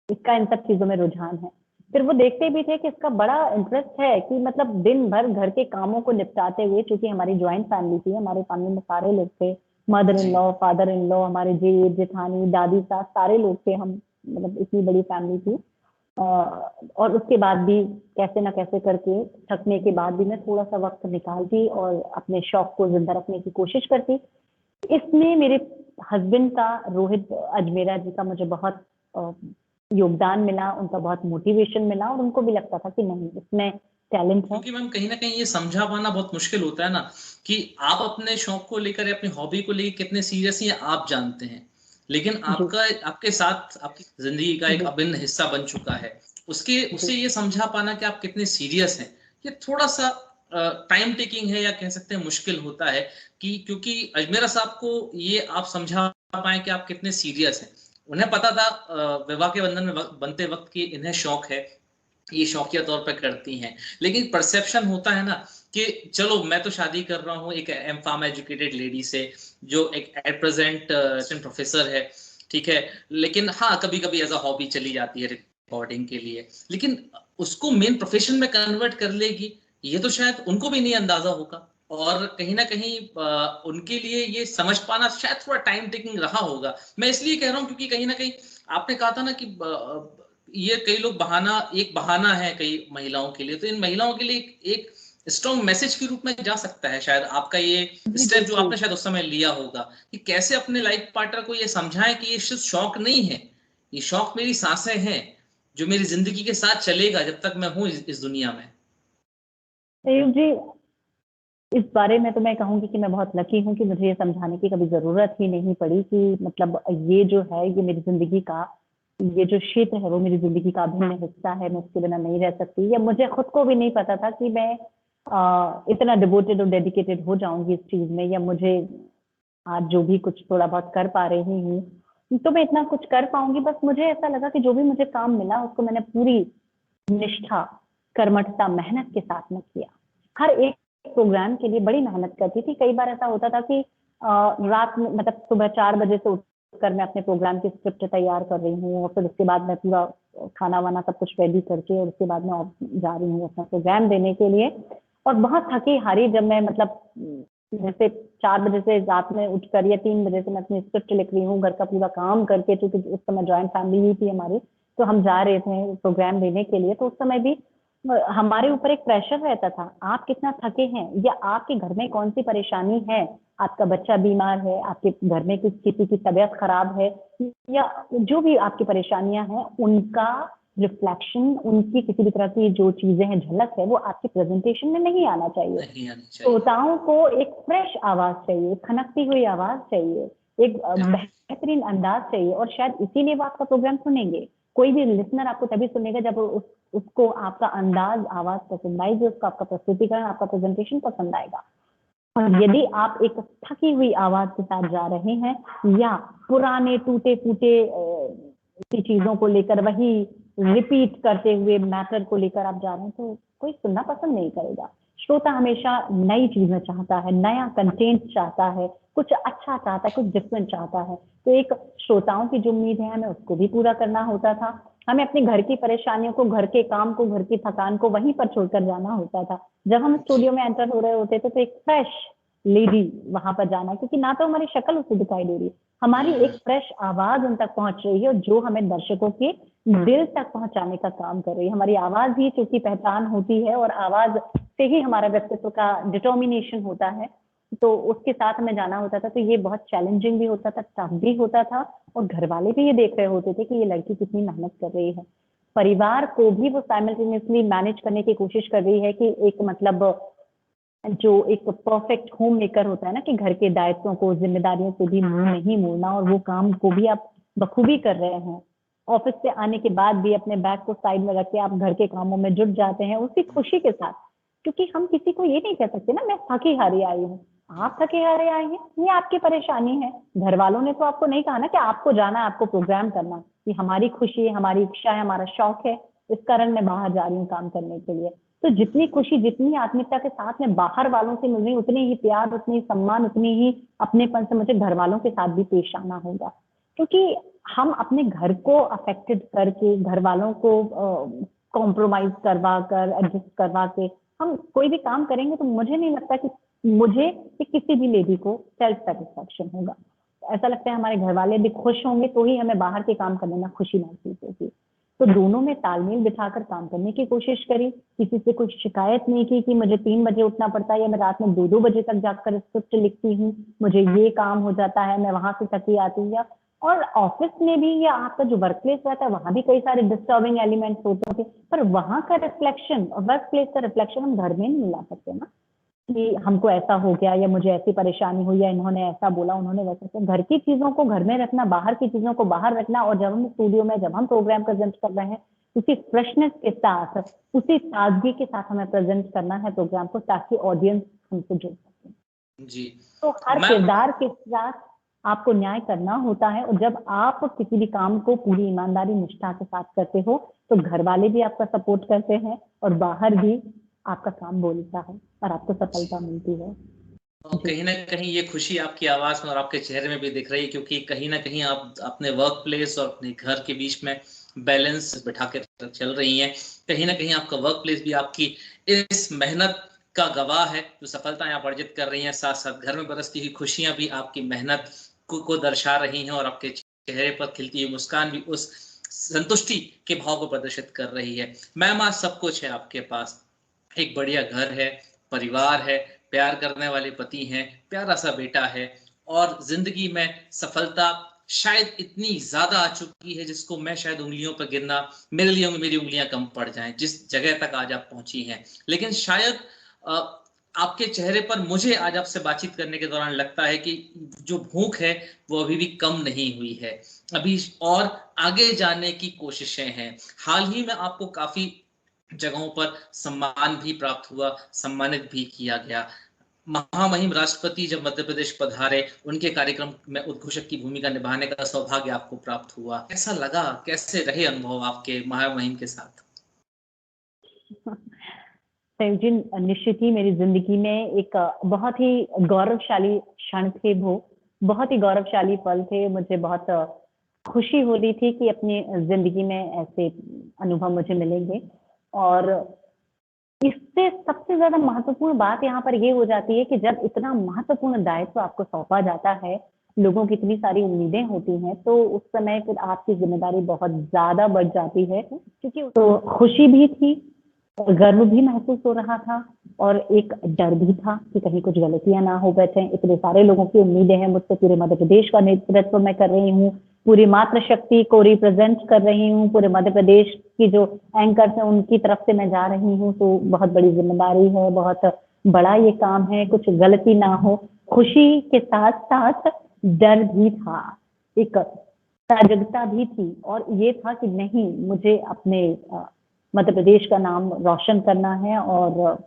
S3: इसका इन सब चीजों में रुझान है। फिर वो देखते भी थे कि इसका बड़ा इंटरेस्ट है, कि मतलब दिन भर घर के कामों को निपटाते हुए, क्योंकि हमारी ज्वाइंट फैमिली थी, हमारे फैमिली में सारे लोग थे, मदर इन
S2: जी।
S3: लॉ, फादर इन लॉ, हमारे जेठ जेठानी, दादी सास, सारे लोग थे हम, मतलब इतनी बड़ी फैमिली थी। और उसके बाद भी कैसे ना कैसे करके, थकने के बाद भी मैं थोड़ा सा वक्त निकालती और अपने शौक को जिंदा रखने की कोशिश करती। इसमें मेरे हस्बैंड का, रोहित अजमेरा जी का, मुझे बहुत योगदान मिला, उनका बहुत मोटिवेशन मिला, और उनको भी लगता था कि नहीं, इसमें टैलेंट है।
S2: क्योंकि मैम कहीं ना कहीं ये समझा पाना बहुत मुश्किल होता है ना, कि आप अपने शौक को लेकर या अपनी हॉबी को लेकर कितने सीरियस हैं, आप जानते हैं। लेकिन
S3: जी।
S2: आपका आपके साथ आपकी जिंदगी का एक
S3: जी।
S2: अभिन्न हिस्सा बन चुका है, उसके
S3: जी।
S2: उसे ये समझा पाना कि आप कितने सीरियस हैं, ये थोड़ा सा टाइम टेकिंग है, या कह सकते हैं मुश्किल होता है। कि क्योंकि अजमेरा साहब को ये आप समझा पाए कि आप कितने सीरियस हैं। उन्हें पता था विवाह के बंधन में बनते वक्त कि इन्हें शौक है, ये शौकिया तौर पर करती हैं। लेकिन परसेप्शन होता है ना, कि चलो मैं तो शादी कर रहा हूँ एक एम फार्म एजुकेटेड लेडी से, जो एक एट प्रेजेंट प्रोफेसर है, ठीक है। लेकिन हाँ, कभी कभी एज अ हॉबी चली जाती है रिकॉर्डिंग के लिए, लेकिन उसको मेन प्रोफेशन में कन्वर्ट कर लेगी, ये तो शायद उनको भी नहीं अंदाजा होगा। और कहीं ना कहीं उनके लिए ये समझ पाना शायद थोड़ा टाइम टेकिंग रहा होगा। मैं इसलिए कह रहा हूँ क्योंकि कहीं ना कहीं आपने कहा था ना कि ये कई लोग एक बहाना है कई महिलाओं के लिए, तो इन महिलाओं के लिए एक स्ट्रॉन्ग मैसेज के रूप में जा सकता है शायद आपका ये
S3: जी।
S2: स्टेप, जो
S3: बिल्कुल।
S2: आपने शायद उस समय लिया होगा, कि कैसे अपने लाइफ पार्टनर को ये समझाएं कि ये सिर्फ शौक नहीं है, ये शौक मेरी सांसें हैं, जो मेरी जिंदगी के साथ चलेगा जब तक मैं हूं इस दुनिया में।
S3: सयुग जी, इस बारे में तो मैं कहूंगी कि मैं बहुत लकी हूँ कि मुझे ये समझाने की कभी जरूरत ही नहीं पड़ी, कि मतलब ये जो है, ये मेरी जिंदगी का, ये जो क्षेत्र है वो मेरी जिंदगी का अभिन्न हिस्सा है, मैं उसके बिना नहीं रह सकती। या मुझे खुद को भी नहीं पता था कि मैं इतना डिवोटेड और डेडिकेटेड हो जाऊंगी इस चीज में, या मुझे आज जो भी कुछ थोड़ा बहुत कर पा रही हूँ, तो मैं इतना कुछ कर पाऊंगी। बस मुझे ऐसा लगा कि जो भी मुझे काम मिला उसको मैंने पूरी निष्ठा, कर्मठता, मेहनत के साथ में किया। हर एक प्रोग्राम के लिए बड़ी मेहनत करती थी। कई बार ऐसा होता था कि रात में, मतलब सुबह 4 बजे से उठकर मैं अपने प्रोग्राम की स्क्रिप्ट तैयार कर रही हूँ, और फिर उसके बाद मैं पूरा खाना वाना सब कुछ रेडी करके, और उसके बाद मैं जा रही हूँ अपना प्रोग्राम देने के लिए। और बहुत थकी हारी जब मैं, मतलब जैसे 4 बजे से रात में उठकर, या 3 बजे से मैं अपनी स्क्रिप्ट लिख रही हूँ, घर का पूरा काम करके, क्योंकि उस समय ज्वाइंट फैमिली ही थी हमारी, तो हम जा रहे थे प्रोग्राम देने के लिए। तो उस समय भी हमारे ऊपर एक प्रेशर रहता था, आप कितना थके हैं, या आपके घर में कौन सी परेशानी है, आपका बच्चा बीमार है, आपके घर में किसी की तबीयत खराब है, या जो भी आपकी परेशानियां हैं, उनका रिफ्लेक्शन, उनकी किसी भी तरह की जो चीजें हैं, झलक है, वो आपके प्रेजेंटेशन में नहीं आना चाहिए।
S2: नहीं आनी चाहिए।
S3: श्रोताओं को एक फ्रेश आवाज चाहिए, खनकती हुई आवाज चाहिए, एक बेहतरीन अंदाज चाहिए, और शायद इसीलिए वो आपका प्रोग्राम सुनेंगे। कोई भी लिसनर आपको तभी सुनेगा जब उसको आपका अंदाज, आवाज पसंद आएगी, उसको आपका प्रस्तुतिकरण, आपका प्रेजेंटेशन पसंद आएगा। और यदि आप एक थकी हुई आवाज के साथ जा रहे हैं या पुराने टूटे फूटे की चीजों को लेकर वही रिपीट करते हुए मैटर को लेकर आप जा रहे हैं तो कोई सुनना पसंद नहीं करेगा। श्रोता हमेशा नई चीजें चाहता है, नया कंटेंट चाहता है, कुछ अच्छा चाहता है, कुछ डिफरेंट चाहता है। तो एक श्रोताओं की जो उम्मीद है हमें उसको भी पूरा करना होता था। हमें अपने घर की परेशानियों को, घर के काम को, घर की थकान को वहीं पर छोड़कर जाना होता था। जब हम
S2: जी
S3: स्टूडियो में एंटर हो रहे होते थे तो एक फ्रेश लेडी वहां पर जाना, क्योंकि ना तो हमारी शक्ल उससे दिखाई दे रही है, हमारी एक फ्रेश आवाज उन तक पहुंच रही है और जो हमें दर्शकों के दिल तक पहुंचाने का काम कर रही है। हमारी आवाज ही चूंकि पहचान होती है और आवाज से ही हमारा व्यक्तित्व का डिटर्मिनेशन होता है, तो उसके साथ हमें जाना होता था। तो ये बहुत चैलेंजिंग भी होता था, टफ भी होता था और घर वाले भी ये देख रहे होते थे कि ये लड़की कितनी मेहनत कर रही है। परिवार को भी वो साइमल्टेनियसली मैनेज करने की कोशिश कर रही है कि एक मतलब जो एक परफेक्ट होम मेकर होता है ना, कि घर के दायित्वों को, जिम्मेदारियों से भी मुंह नहीं मोड़ना और वो काम को भी आप बखूबी कर रहे हैं। ऑफिस से आने के बाद भी अपने बैग को साइड में रख के आप घर के कामों में जुट जाते हैं उसी खुशी के साथ। क्योंकि हम किसी को ये नहीं कह सकते ना मैं थकी हारी आई हूँ। आप थके हारे आए हैं, ये आपकी परेशानी है। घर वालों ने तो आपको नहीं कहा ना कि आपको जाना है, आपको प्रोग्राम करना है। ये हमारी खुशी है, हमारी इच्छा है, हमारा शौक है, इस कारण मैं बाहर जा रही हूँ काम करने के लिए। तो जितनी खुशी, जितनी आत्मीयता के साथ में बाहर वालों से मिल रही, उतनी ही प्यार, उतनी ही सम्मान, उतनी ही अपनेपन से मुझे घर वालों के साथ भी पेश आना होगा। क्योंकि हम अपने घर को अफेक्टेड करके, घर वालों को कॉम्प्रोमाइज करवा कर, एडजस्ट करवा के हम कोई भी काम करेंगे तो मुझे नहीं लगता कि मुझे कि किसी भी लेडी को सेल्फ सेटिस्फेक्शन होगा। ऐसा लगता है हमारे घर वाले भी खुश होंगे तो ही हमें बाहर के काम करने में खुशी महसूस होगी। तो दोनों में तालमेल बिठाकर काम करने की कोशिश करी। किसी से कोई शिकायत नहीं की कि मुझे 3 बजे उठना पड़ता है या मैं रात में 2-2 बजे तक जाकर स्क्रिप्ट लिखती हूँ, मुझे ये काम हो जाता है, मैं वहां से थकी आती हूँ। या और ऑफिस में भी या आपका जो वर्क प्लेस रहता है वहां भी कई सारे डिस्टर्बिंग एलिमेंट्स होते थे, पर वहां का रिफ्लेक्शन और वर्क प्लेस का रिफ्लेक्शन हम घर में नहीं ला सकते ना, कि हमको ऐसा हो गया या मुझे ऐसी परेशानी हुई या इन्होंने ऐसा बोला, उन्होंने वैसा किया। घर की चीजों को घर में रखना, बाहर की चीजों को बाहर रखना, और जब हम स्टूडियो में, जब हम प्रोग्राम प्रेजेंट कर रहे हैं, उसी फ्रेशनेस के साथ, उसी ताजगी के साथ हमें प्रेजेंट करना है प्रोग्राम को, ताकि ऑडियंस हमसे जुड़ सके।
S2: जी
S3: तो हर
S2: मैम।
S3: किरदार के साथ आपको न्याय करना होता है, और जब आप किसी भी काम को पूरी ईमानदारी, निष्ठा के साथ करते हो तो घर वाले भी आपका सपोर्ट करते हैं और बाहर भी आपका काम बोलता है और आपको सफलता मिलती है।
S2: और
S3: जी।
S2: कहीं ना कहीं ये खुशी आपकी आवाज में और आपके चेहरे में भी दिख रही है, क्योंकि कहीं ना कहीं आप अपने वर्क प्लेस और अपने घर के बीच में बैलेंस बिठा के चल रही हैं। कहीं ना कहीं आपका वर्क प्लेस भी आपकी इस मेहनत का गवाह है, जो सफलताएं आप अर्जित कर रही हैं। साथ साथ घर में बरसती हुई खुशियां भी आपकी मेहनत को दर्शा रही हैं, और आपके चेहरे पर खिलती हुई मुस्कान भी उस संतुष्टि के भाव को प्रदर्शित कर रही है। मैम, आज सब कुछ है आपके पास, एक बढ़िया घर है, परिवार है, प्यार करने वाले पति हैं, प्यारा सा बेटा है, और जिंदगी में सफलता शायद इतनी ज्यादा आ चुकी है जिसको मैं शायद उंगलियों पर गिनना, मेरे लिए मेरी उंगलियां कम पड़ जाएं जिस जगह तक आज आप पहुंची हैं। लेकिन शायद आपके चेहरे पर मुझे आज आपसे बातचीत करने के दौरान लगता है कि जो भूख है वो अभी भी कम नहीं हुई है, अभी और आगे जाने की कोशिशें हैं। हाल ही में आपको काफी जगहों पर सम्मान भी प्राप्त हुआ, सम्मानित भी किया गया। महामहिम राष्ट्रपति जब मध्य प्रदेश पधारे, उनके कार्यक्रम में उद्घोषक की भूमिका निभाने का सौभाग्य आपको प्राप्त हुआ। कैसा लगा, कैसे रहे अनुभव आपके महामहिम के साथ?
S3: जी, निश्चित ही मेरी जिंदगी में एक बहुत ही गौरवशाली क्षण थे वो, बहुत ही गौरवशाली पल थे। मुझे बहुत खुशी हो रही थी कि अपनी जिंदगी में ऐसे अनुभव मुझे मिलेंगे। और इससे सबसे ज्यादा महत्वपूर्ण बात यहाँ पर ये हो जाती है कि जब इतना महत्वपूर्ण दायित्व आपको सौंपा जाता है, लोगों की इतनी सारी उम्मीदें होती हैं, तो उस समय फिर आपकी जिम्मेदारी बहुत ज्यादा बढ़ जाती है। क्योंकि तो खुशी भी थी, गर्व भी महसूस हो रहा था, और एक डर भी था कि कहीं कुछ गलतियां ना हो बैठे। इतने सारे लोगों की उम्मीदें हैं मुझसे, पूरे मध्य प्रदेश का नेतृत्व मैं कर रही हूँ, पूरी मातृशक्ति को रिप्रेजेंट कर रही हूँ, पूरे मध्य प्रदेश की जो एंकर्स हैं उनकी तरफ से मैं जा रही हूँ। तो बहुत बड़ी जिम्मेदारी है, बहुत बड़ा ये काम है, कुछ गलती ना हो। खुशी के साथ साथ डर भी था, एक सजगता भी थी, और ये था कि नहीं, मुझे अपने मध्य प्रदेश का नाम रोशन करना है और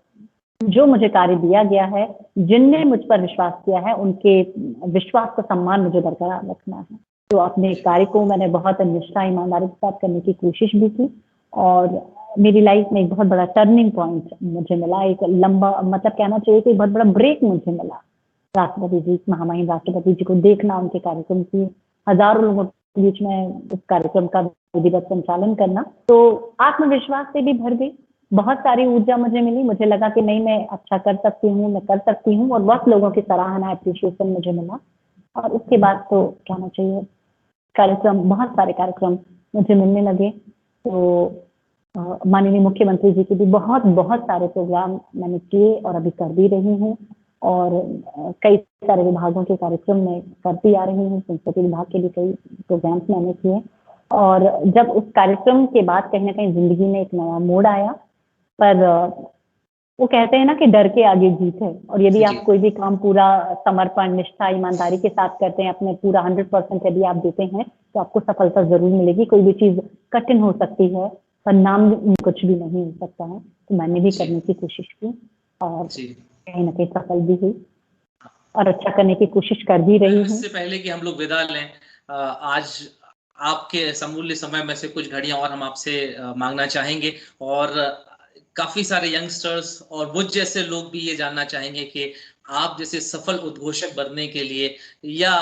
S3: जो मुझे कार्य दिया गया है, जिनने मुझ पर विश्वास किया है, उनके विश्वास का सम्मान मुझे बरकरार रखना है। तो अपने
S2: जी
S3: कार्य को मैंने बहुत निष्ठा, ईमानदारी के साथ करने की कोशिश भी की और मेरी लाइफ में एक बहुत बड़ा टर्निंग पॉइंट मुझे मिला, एक लंबा मतलब कहना चाहिए कि बहुत बड़ा ब्रेक मुझे मिला। राष्ट्रपति जी, महामहिम राष्ट्रपति जी को देखना, उनके कार्यक्रम की हज़ारों लोगों के बीच में उस कार्यक्रम का विधिवत संचालन करना, तो आत्मविश्वास से भी भर गई। बहुत सारी ऊर्जा मुझे मिली, मुझे लगा कि नहीं मैं अच्छा कर सकती हूँ, मैं कर सकती हूँ और बहुत लोगों की सराहना, एप्रिसिएशन मुझे मिला और उसके बाद तो कहना चाहिए कार्यक्रम, बहुत सारे कार्यक्रम मुझे मिलने लगे। तो माननीय मुख्यमंत्री जी के भी बहुत सारे प्रोग्राम मैंने किए और अभी कर भी रही हूँ और कई सारे विभागों के कार्यक्रम में करती आ रही हूँ। संस्कृति विभाग के भी कई प्रोग्राम्स मैंने किए और जब उस कार्यक्रम के बाद कहीं न कहीं ज़िंदगी में एक नया मोड़ आया, पर वो कहते हैं ना कि डर के आगे जीत है और यदि
S2: जी
S3: आप कोई भी काम पूरा समर्पण, निष्ठा, ईमानदारी के साथ करते हैं, अपने पूरा 100% यदि आप देते हैं, तो आपको सफलता ज़रूर मिलेगी। कोई भी चीज़ कठिन हो सकती है, पर नाम कुछ भी नहीं हो सकता है। तो मैंने भी
S2: जी
S3: करने की कोशिश की और
S2: जी।
S3: कहीं न कहीं सफल भी हुई और अच्छा करने की कोशिश कर भी रही हूँ।
S2: इससे पहले कि हम लोग विदा लें, आज आपके समूल्य समय में से कुछ घड़ियां और हम आपसे मांगना चाहेंगे और काफी सारे यंगस्टर्स और मुझ जैसे लोग भी ये जानना चाहेंगे कि आप जैसे सफल उद्घोषक बनने के लिए या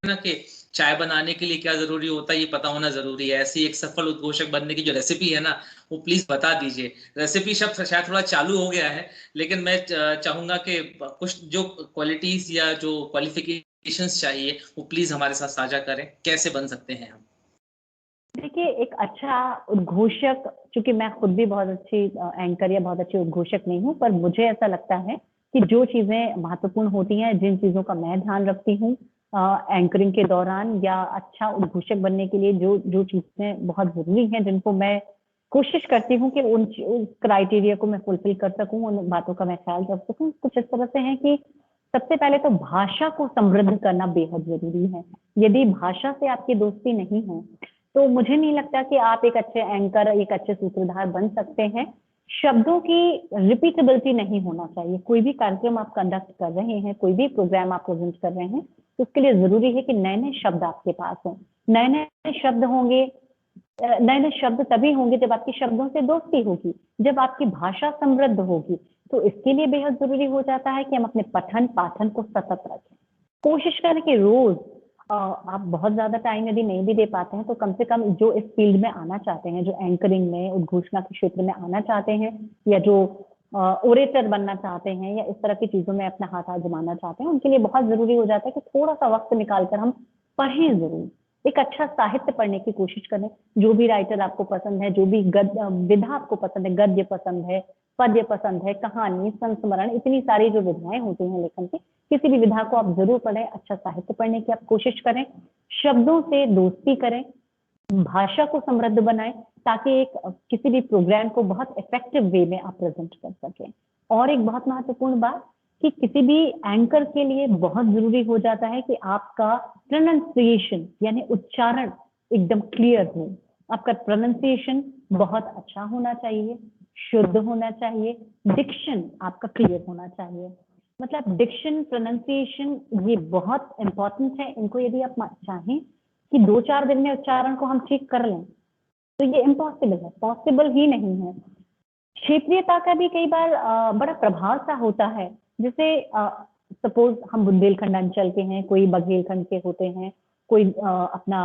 S2: ना कि चाय बनाने के लिए क्या जरूरी होता है ये पता होना जरूरी है, ऐसी एक सफल उद्घोषक बनने की जो रेसिपी है ना वो प्लीज बता दीजिए। रेसिपी शब्द शायद थोड़ा चालू हो गया है, लेकिन मैं चाहूंगा कि कुछ जो क्वालिटीज या जो क्वालिफिकेशंस चाहिए वो प्लीज हमारे साथ साझा करें, कैसे बन सकते हैं हम।
S3: देखिए, एक अच्छा उद्घोषक, चूँकि मैं खुद भी बहुत अच्छी एंकर या बहुत अच्छी उद्घोषक नहीं हूँ, पर मुझे ऐसा लगता है कि जो चीज़ें महत्वपूर्ण होती हैं, जिन चीज़ों का मैं ध्यान रखती हूँ एंकरिंग के दौरान या अच्छा उद्घोषक बनने के लिए जो जो चीज़ें बहुत ज़रूरी हैं, जिनको मैं कोशिश करती हूँ कि उस क्राइटेरिया को मैं फुलफ़िल कर सकूँ, उन बातों का मैं ख़्याल रख सकूँ। कुछ इस तरह से है कि सबसे पहले तो भाषा को समृद्ध करना बेहद ज़रूरी है। यदि भाषा से आपकी दोस्ती नहीं है, तो मुझे नहीं लगता कि आप एक अच्छे एंकर, एक अच्छे सूत्रधार बन सकते हैं। शब्दों की रिपीटेबिलिटी नहीं होना चाहिए। कोई भी कार्यक्रम आप कंडक्ट कर रहे हैं, कोई भी प्रोग्राम आप प्रेज़ेंट कर रहे हैं, तो उसके लिए ज़रूरी है कि नए-नए शब्द आपके पास हों। नए-नए शब्द होंगे, नए-नए शब्द तभी होंगे जब आपकी शब्दों से दोस्ती होगी, जब आपकी भाषा समृद्ध होगी। तो इसके लिए बेहद ज़रूरी हो जाता है कि हम अपने पठन-पाठन को सतत रखें। कोशिश करें कि रोज़ आप बहुत ज़्यादा टाइम यदि नहीं भी दे पाते हैं, तो कम से कम जो इस फ़ील्ड में आना चाहते हैं, जो एंकरिंग में, उद्घोषणा के क्षेत्र में आना चाहते हैं या जो ओरेटर बनना चाहते हैं या इस तरह की चीज़ों में अपना हाथ आज़माना चाहते हैं, उनके लिए बहुत ज़रूरी हो जाता है कि थोड़ा-सा वक़्त निकाल कर हम पढ़ें ज़रूर। एक अच्छा साहित्य पढ़ने की कोशिश करें। जो भी राइटर आपको पसंद है, जो भी विधा आपको पसंद है, गद्य पसंद है, पद्य पसंद है, कहानी, संस्मरण, इतनी सारी जो विधाएँ होती हैं लेखन की, किसी भी विधा को आप ज़रूर पढ़ें, अच्छा साहित्य पढ़ने की आप कोशिश करें, शब्दों से दोस्ती करें, भाषा को समृद्ध बनाएँ ताकि एक किसी भी प्रोग्राम को बहुत इफ़ेक्टिव वे में आप प्रेज़ेंट कर सकें। और एक बहुत महत्वपूर्ण बात कि किसी भी एंकर के लिए बहुत ज़रूरी हो जाता है कि आपका प्रोनंसिएशन यानी उच्चारण एकदम क्लियर हो। आपका प्रोनंसिएशन बहुत अच्छा होना चाहिए, शुद्ध होना चाहिए, डिक्शन आपका क्लियर होना चाहिए। मतलब डिक्शन, प्रोनंसिएशन ये बहुत इम्पोर्टेंट है। इनको यदि आप चाहें कि 2-4 दिन में उच्चारण को हम ठीक कर लें, तो ये इम्पॉसिबल है, पॉसिबल ही नहीं है। क्षेत्रीयता का भी कई बार बड़ा प्रभाव सा होता है। जैसे सपोज़ हम बुंदेलखंड अंचल के हैं, कोई बघेलखंड के होते हैं, कोई अपना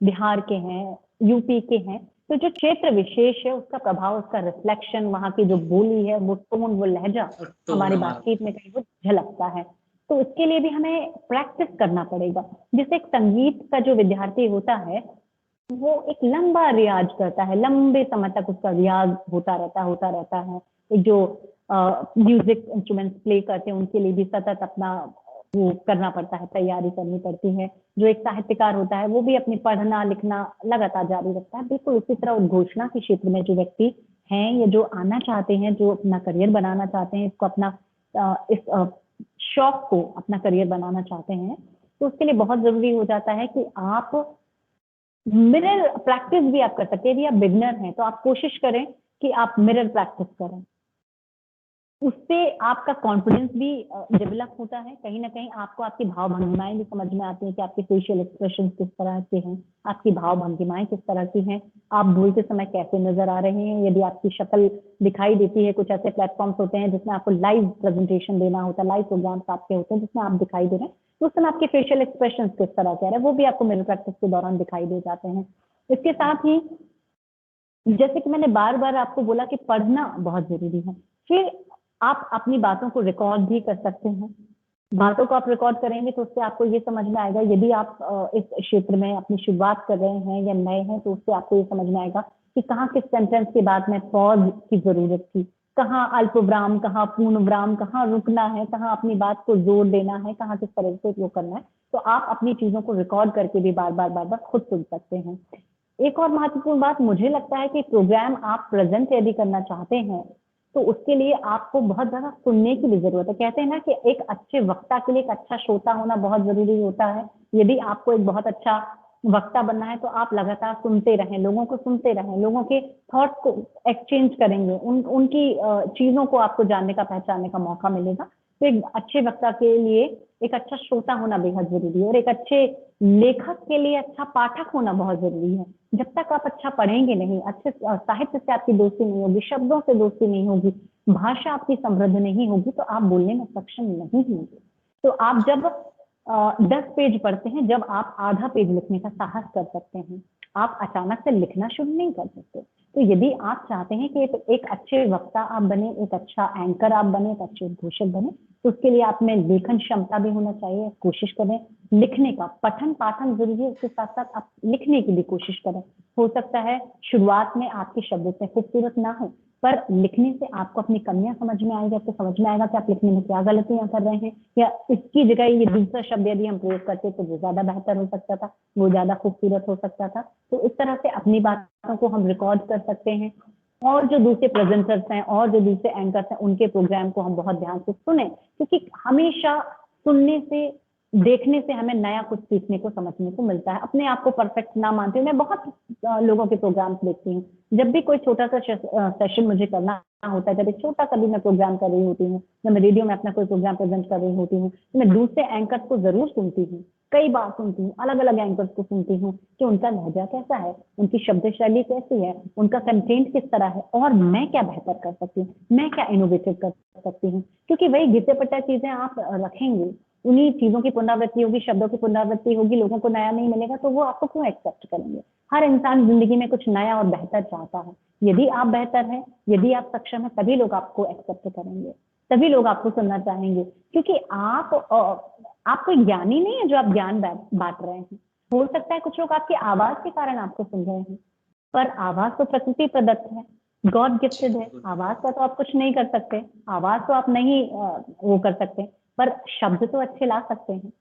S3: बिहार के हैं, यूपी के हैं। तो जो क्षेत्र विशेष है उसका प्रभाव, उसका रिफ्लेक्शन, वहाँ की जो बोली है, वो टोन, वो लहज़ा
S2: और टोन
S3: हमारी
S2: हमारा।
S3: बातचीत में कहीं वो झलकता है। तो इसके लिए भी हमें प्रैक्टिस करना पड़ेगा। जैसे एक संगीत का जो विद्यार्थी होता है, वो एक लंबा रियाज़ करता है, लंबे समय तक उसका रियाज़ होता रहता है। एक जो म्यूज़िक इंस्ट्रूमेंट्स प्ले करते हैं, उनके लिए भी सतत अपना वो करना पड़ता है, तैयारी करनी पड़ती है। जो एक साहित्यकार होता है, वो भी अपनी पढ़ना-लिखना लगातार जारी रखता है। बिल्कुल उसी तरह उद्घोषणा के क्षेत्र में जो व्यक्ति हैं या जो आना चाहते हैं, जो अपना करियर बनाना चाहते हैं, इसको अपना इस शौक को अपना करियर बनाना चाहते हैं, तो उसके लिए बहुत ज़रूरी हो जाता है कि आप मिरर प्रैक्टिस भी आप कर सकते हैं। यदि आप बिगिनर हैं, तो आप कोशिश करें कि आप मिरर प्रैक्टिस करें। उससे आपका कॉन्फिडेंस भी डेवलप होता है। कहीं ना कहीं आपको आपकी भाव भंगिमाएं भी समझ में आती हैं कि आपके फेशियल एक्सप्रेशन किस तरह के हैं, आपकी भाव भंगिमाएं किस तरह की हैं, आप बोलते समय कैसे नजर आ रहे हैं। यदि आपकी शक्ल दिखाई देती है, कुछ ऐसे प्लेटफॉर्म्स होते हैं जिसमें आपको लाइव प्रेजेंटेशन देना होता है, लाइव प्रोग्राम्स आपके होते हैं जिसमें आप दिखाई दे रहे हैं, तो उस समय आपके फेशियल एक्सप्रेशन किस तरह के आ रहे हैं वो भी आपको मिरर प्रैक्टिस के दौरान दिखाई दे जाते हैं। इसके साथ ही जैसे कि मैंने बार बार आपको बोला कि पढ़ना बहुत जरूरी है। फिर आप अपनी बातों को रिकॉर्ड भी कर सकते हैं। बातों को आप रिकॉर्ड करेंगे तो उससे आपको ये समझ में आएगा, यदि आप इस क्षेत्र में अपनी शुरुआत कर रहे हैं या नए हैं, तो उससे आपको ये समझ में आएगा कि कहाँ किस सेंटेंस के बाद में पॉज की जरूरत थी, कहाँ अल्पविराम, कहाँ पूर्णविराम, कहाँ रुकना है, कहाँ अपनी बात को जोर देना है, कहाँ किस तरह से वो करना है। तो आप अपनी चीजों को रिकॉर्ड करके भी बार बार खुद सुन सकते हैं। एक और महत्वपूर्ण बात मुझे लगता है कि प्रोग्राम आप प्रेजेंट यदि करना चाहते हैं तो उसके लिए आपको बहुत ज्यादा सुनने की भी जरूरत है। कहते हैं ना कि एक अच्छे वक्ता के लिए एक अच्छा श्रोता होना बहुत जरूरी होता है। यदि आपको एक बहुत अच्छा वक्ता बनना है तो आप लगातार सुनते रहें, लोगों को सुनते रहें, लोगों के थॉट्स को एक्सचेंज करेंगे, उनकी चीजों को आपको जानने का, पहचानने का मौका मिलेगा। तो एक अच्छे वक्ता के लिए एक अच्छा श्रोता होना बेहद जरूरी है, और एक अच्छे लेखक के लिए अच्छा पाठक होना बहुत जरूरी है। जब तक आप अच्छा पढ़ेंगे नहीं, अच्छे साहित्य से आपकी दोस्ती नहीं होगी, शब्दों से दोस्ती नहीं होगी, भाषा आपकी समृद्ध नहीं होगी, तो आप बोलने में सक्षम नहीं होंगे। तो आप जब 10 पेज पढ़ते हैं, जब आप आधा पेज लिखने का साहस कर सकते हैं, आप अचानक से लिखना शुरू नहीं कर सकते। तो यदि आप चाहते हैं कि एक अच्छे वक्ता आप बने, एक अच्छा एंकर आप बने, एक अच्छे उद्घोषक बने, तो उसके लिए आप में लेखन क्षमता भी होना चाहिए। कोशिश करें लिखने का, पठन पाठन जरूरी है, उसके साथ साथ आप लिखने की भी कोशिश करें। हो सकता है शुरुआत में आपके शब्द इतने खूबसूरत ना हो, पर लिखने से आपको अपनी कमियां समझ में आएगी, आपको समझ में आएगा कि आप लिखने में क्या गलतियां कर रहे हैं, या इसकी जगह ये दूसरा शब्द यदि हम प्रयोग करते तो वो ज्यादा बेहतर हो सकता था, वो ज्यादा खूबसूरत हो सकता था। तो इस तरह से अपनी बातों को हम रिकॉर्ड कर सकते हैं, और जो दूसरे प्रेजेंटर्स हैं और जो दूसरे एंकर्स हैं उनके प्रोग्राम को हम बहुत ध्यान से सुने, क्योंकि हमेशा सुनने से, देखने से हमें नया कुछ सीखने को, समझने को मिलता है। अपने आप को परफेक्ट ना मानते हुए मैं बहुत लोगों के प्रोग्राम्स देखती हूँ। जब भी कोई छोटा सा सेशन मुझे करना होता है, जब एक छोटा सा भी मैं प्रोग्राम कर रही होती हूँ, जब मैं रेडियो में अपना कोई प्रोग्राम प्रेजेंट कर रही होती हूँ, तो मैं दूसरे एंकर्स को जरूर सुनती हूँ, कई बार सुनती हूँ, अलग अलग एंकर्स को सुनती हूँ कि उनका लहजा कैसा है, उनकी शब्द शैली कैसी है, उनका कंटेंट किस तरह है, और मैं क्या बेहतर कर सकती हूँ, मैं क्या इनोवेटिव कर सकती हूँ। क्योंकि वही घिसे पट्टा चीजें आप रखेंगे, उन्हीं चीजों की पुनरावृत्ति होगी, शब्दों की पुनरावृत्ति होगी, लोगों को नया नहीं मिलेगा तो वो आपको क्यों एक्सेप्ट करेंगे। हर इंसान जिंदगी में कुछ नया और बेहतर चाहता है। यदि आप बेहतर हैं, यदि आप सक्षम हैं, तभी लोग आपको एक्सेप्ट करेंगे, तभी लोग आपको सुनना चाहेंगे। क्योंकि आप कोई ज्ञानी नहीं है जो आप ज्ञान बांट रहे हैं। हो सकता है कुछ लोग आपकी आवाज के कारण आपको सुन रहे हैं, पर आवाज तो प्रकृति प्रदत्त है, गॉड गिफ्टेड है। आवाज का तो आप कुछ नहीं कर सकते, आवाज तो आप नहीं वो कर सकते, पर शब्द तो अच्छे ला सकते हैं,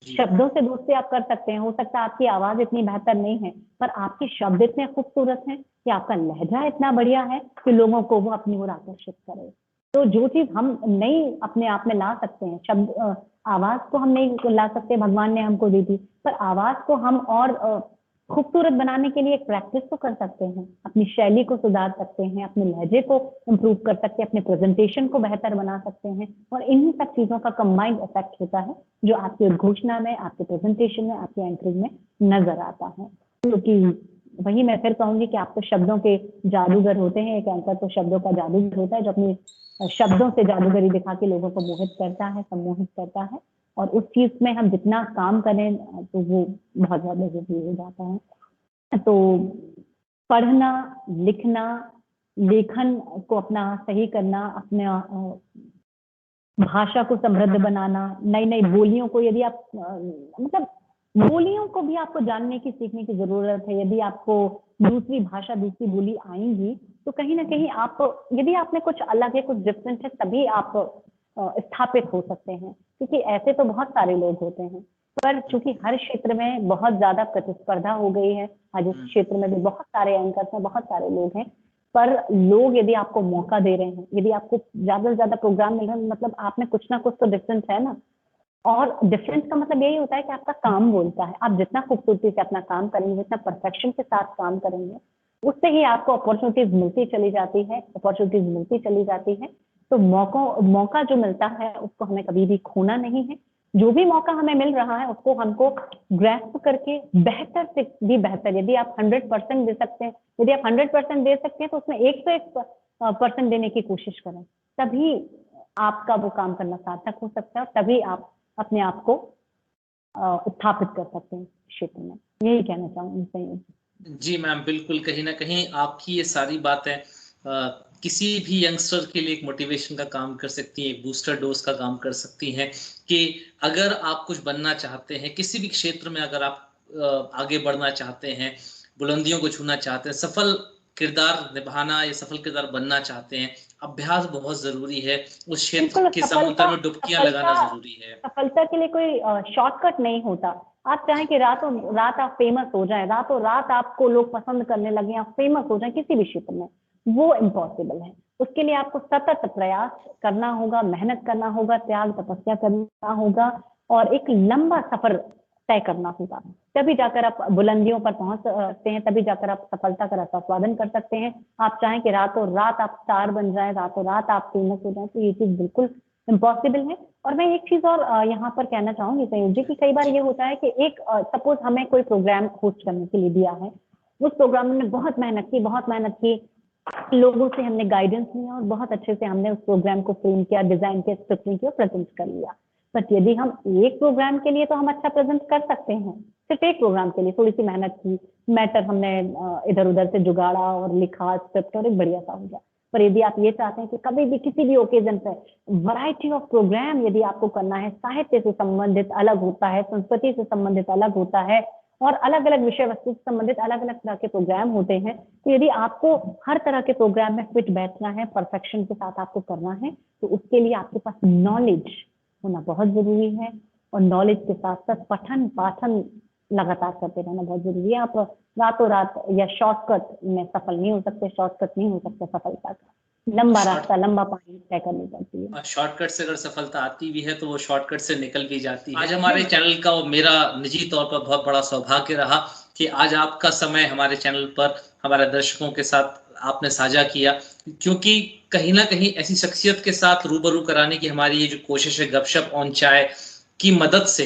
S3: शब्दों से दोस्ती आप कर सकते हैं। हो सकता है आपकी आवाज इतनी बेहतर नहीं है, पर आपके शब्द इतने खूबसूरत हैं कि आपका लहजा इतना बढ़िया है कि लोगों को वो अपनी ओर आकर्षित करे। तो जो चीज हम नहीं अपने आप में ला सकते हैं, शब्द आवाज को हम नहीं ला सकते, भगवान ने हमको दी थी, पर आवाज को हम और खूबसूरत बनाने के लिए एक प्रैक्टिस तो कर सकते हैं, अपनी शैली को सुधार सकते हैं, अपने लहजे को इम्प्रूव कर सकते हैं, अपने प्रेजेंटेशन को बेहतर बना सकते हैं। और इन्हीं सब चीजों का कंबाइंड इफेक्ट होता है जो आपकी उद्घोषणा में, आपके प्रेजेंटेशन में, आपके एंकरिंग में नजर आता है। क्योंकि वही मैं फिर कहूंगी कि आप तो शब्दों के जादूगर होते हैं, एक एंकर तो शब्दों का जादूगर होता है जो अपनी शब्दों से जादूगरी दिखा के लोगों को मोहित करता है, सम्मोहित करता है, और उस चीज में हम जितना काम करें तो वो बहुत ज्यादा जरूरी हो जाता है। तो पढ़ना, लिखना, लेखन को अपना सही करना, अपना भाषा को समृद्ध बनाना, नई नई बोलियों को, यदि आप मतलब बोलियों को भी आपको जानने की, सीखने की जरूरत है। यदि आपको दूसरी भाषा, दूसरी बोली आएंगी तो कहीं ना कहीं आप, यदि आप में कुछ अलग है, कुछ डिफरेंट है, तभी आप स्थापित हो सकते हैं। क्योंकि ऐसे तो बहुत सारे लोग होते हैं, पर चूंकि हर क्षेत्र में बहुत ज्यादा प्रतिस्पर्धा हो गई है, आज इस क्षेत्र में भी बहुत सारे एंकर्स हैं, बहुत सारे लोग हैं, पर लोग यदि आपको मौका दे रहे हैं, यदि आपको ज्यादा से ज्यादा प्रोग्राम मिल रहा है, मतलब आप में कुछ ना कुछ तो डिफरेंस है ना। और डिफरेंस का मतलब यही होता है कि आपका काम बोलता है। आप जितना खूबसूरती से अपना काम करेंगे, जितना परफेक्शन के साथ काम करेंगे, उससे ही आपको अपॉर्चुनिटीज मिलती चली जाती है, अपॉर्चुनिटीज मिलती चली जाती है। तो मौका जो मिलता है उसको हमें कभी भी खोना नहीं है। जो भी मौका हमें मिल रहा है उसको हमको ग्रैस्प करके बेहतर से भी बेहतर, यदि आप 100% दे सकते हैं, यदि आप 100% दे सकते हैं तो उसमें 101% देने की कोशिश करें, तभी आपका वो काम करना सार्थक हो सकता है और तभी आप अपने आप को स्थापित कर सकते हैं क्षेत्र में। यही कहना चाहूंगी संयोग।
S2: जी मैम, बिल्कुल, कहीं ना कहीं आपकी ये सारी बातें किसी भी यंगस्टर के लिए एक मोटिवेशन का काम कर सकती हैं, एक बूस्टर डोज का काम कर सकती हैं कि अगर आप कुछ बनना चाहते हैं, किसी भी क्षेत्र में अगर आप आगे बढ़ना चाहते हैं, बुलंदियों को छूना चाहते हैं, सफल किरदार निभाना या सफल किरदार बनना चाहते हैं, अभ्यास बहुत जरूरी है। उस क्षेत्र के समुद्र में डुबकियां लगाना जरूरी है।
S3: सफलता के लिए कोई शॉर्टकट नहीं होता। आप चाहें कि रातों रात आप फेमस हो जाएं, रातों रात आपको लोग पसंद करने लगे, आप फेमस हो जाएं किसी भी क्षेत्र में, वो इम्पॉसिबल है। उसके लिए आपको सतत प्रयास करना होगा, मेहनत करना होगा, त्याग तपस्या करना होगा और एक लंबा सफर तय करना होगा। तभी जाकर आप बुलंदियों पर पहुंच सकते हैं, तभी जाकर आप सफलता का रसास्वादन कर सकते हैं। आप चाहें कि रातों रात आप स्टार बन जाएं, रातों रात आप फेमस हो जाएं, तो ये चीज बिल्कुल इम्पॉसिबल है। और मैं एक चीज और यहाँ पर कहना चाहूंगी संयोग जी कि कई बार ये होता है कि एक सपोज हमें कोई प्रोग्राम होस्ट करने के लिए दिया है, उस प्रोग्राम में बहुत मेहनत की, लोगों से हमने गाइडेंस लिया और बहुत अच्छे से हमने उस प्रोग्राम को फ्रेम किया, डिजाइन किया, स्क्रिप्टिंग किया, प्रेजेंट कर लिया। बट यदि हम एक प्रोग्राम के लिए तो हम अच्छा प्रेजेंट कर सकते हैं, सिर्फ एक प्रोग्राम के लिए थोड़ी सी मेहनत की, मैटर हमने इधर उधर से जुगाड़ा और लिखा स्क्रिप्ट और एक बढ़िया सा हो गया। पर यदि आप ये चाहते हैं कि कभी भी किसी भी ओकेजन पे वैरायटी ऑफ प्रोग्राम यदि आपको करना है, साहित्य से संबंधित अलग होता है, संस्कृति से संबंधित अलग होता है और अलग अलग विषय वस्तु से संबंधित अलग अलग तरह के प्रोग्राम होते हैं, तो यदि आपको हर तरह के प्रोग्राम में फिट बैठना है, परफेक्शन के साथ आपको करना है, तो उसके लिए आपके पास नॉलेज होना बहुत जरूरी है और नॉलेज के साथ साथ पठन पाठन लगातार करते रहना बहुत जरूरी है। आप रातों रात या शॉर्टकट में सफल नहीं हो सकते, शॉर्टकट नहीं हो सकता सफलता का, लंबा रास्ता, लंबा पानी तय करनी पड़ती है।
S2: शॉर्टकट से अगर सफलता आती भी है तो वो शॉर्टकट से निकल भी जाती है। आज हमारे चैनल का और मेरा निजी तौर पर बहुत बड़ा सौभाग्य रहा कि आज आपका समय हमारे चैनल पर हमारे दर्शकों के साथ आपने साझा किया, क्योंकि कहीं ना कहीं ऐसी शख्सियत के साथ रूबरू कराने की हमारी ये जो कोशिश है गपशप ऑन चाय की मदद से,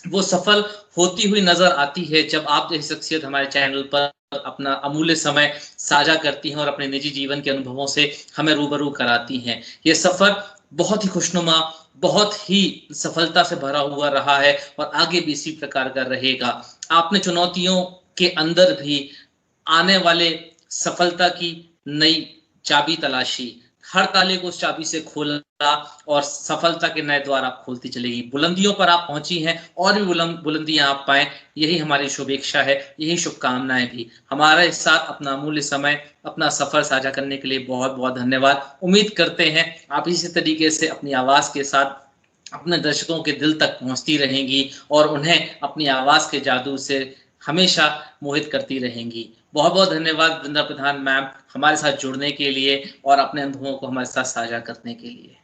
S2: वो सफल होती हुई नजर आती है जब आप जैसी शख्सियत हमारे चैनल पर अपना अमूल्य समय साझा करती हैं और अपने निजी जीवन के अनुभवों से हमें रूबरू कराती हैं। ये सफर बहुत ही खुशनुमा, बहुत ही सफलता से भरा हुआ रहा है और आगे भी इसी प्रकार का रहेगा। आपने चुनौतियों के अंदर भी आने वाले सफलता की नई चाबी तलाशी, हर ताले को उस चाबी से खोला और सफलता के नए द्वार आप खोलती चलेगी। बुलंदियों पर आप पहुंची हैं और भी बुलंदियां आप पाएं, यही हमारी शुभेच्छा है, यही शुभकामनाएं भी। हमारे साथ अपना अमूल्य समय, अपना सफर साझा करने के लिए बहुत बहुत धन्यवाद। उम्मीद करते हैं आप इसी तरीके से अपनी आवाज के साथ अपने दर्शकों के दिल तक पहुंचती रहेंगी और उन्हें अपनी आवाज के जादू से हमेशा मोहित करती रहेंगी। बहुत बहुत धन्यवाद वृंदा प्रधान मैम हमारे साथ जुड़ने के लिए और अपने अनुभवों को हमारे साथ साझा करने के लिए।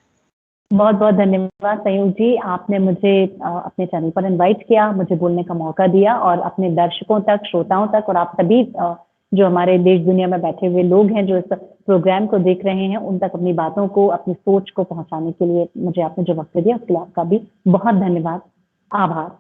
S3: बहुत बहुत धन्यवाद संयोग जी, आपने मुझे अपने चैनल पर इनवाइट किया, मुझे बोलने का मौका दिया और अपने दर्शकों तक, श्रोताओं तक और आप सभी जो हमारे देश दुनिया में बैठे हुए लोग हैं जो इस प्रोग्राम को देख रहे हैं, उन तक अपनी बातों को, अपनी सोच को पहुंचाने के लिए मुझे आपने जो वक्त दिया उसके लिए आपका भी बहुत धन्यवाद, आभार।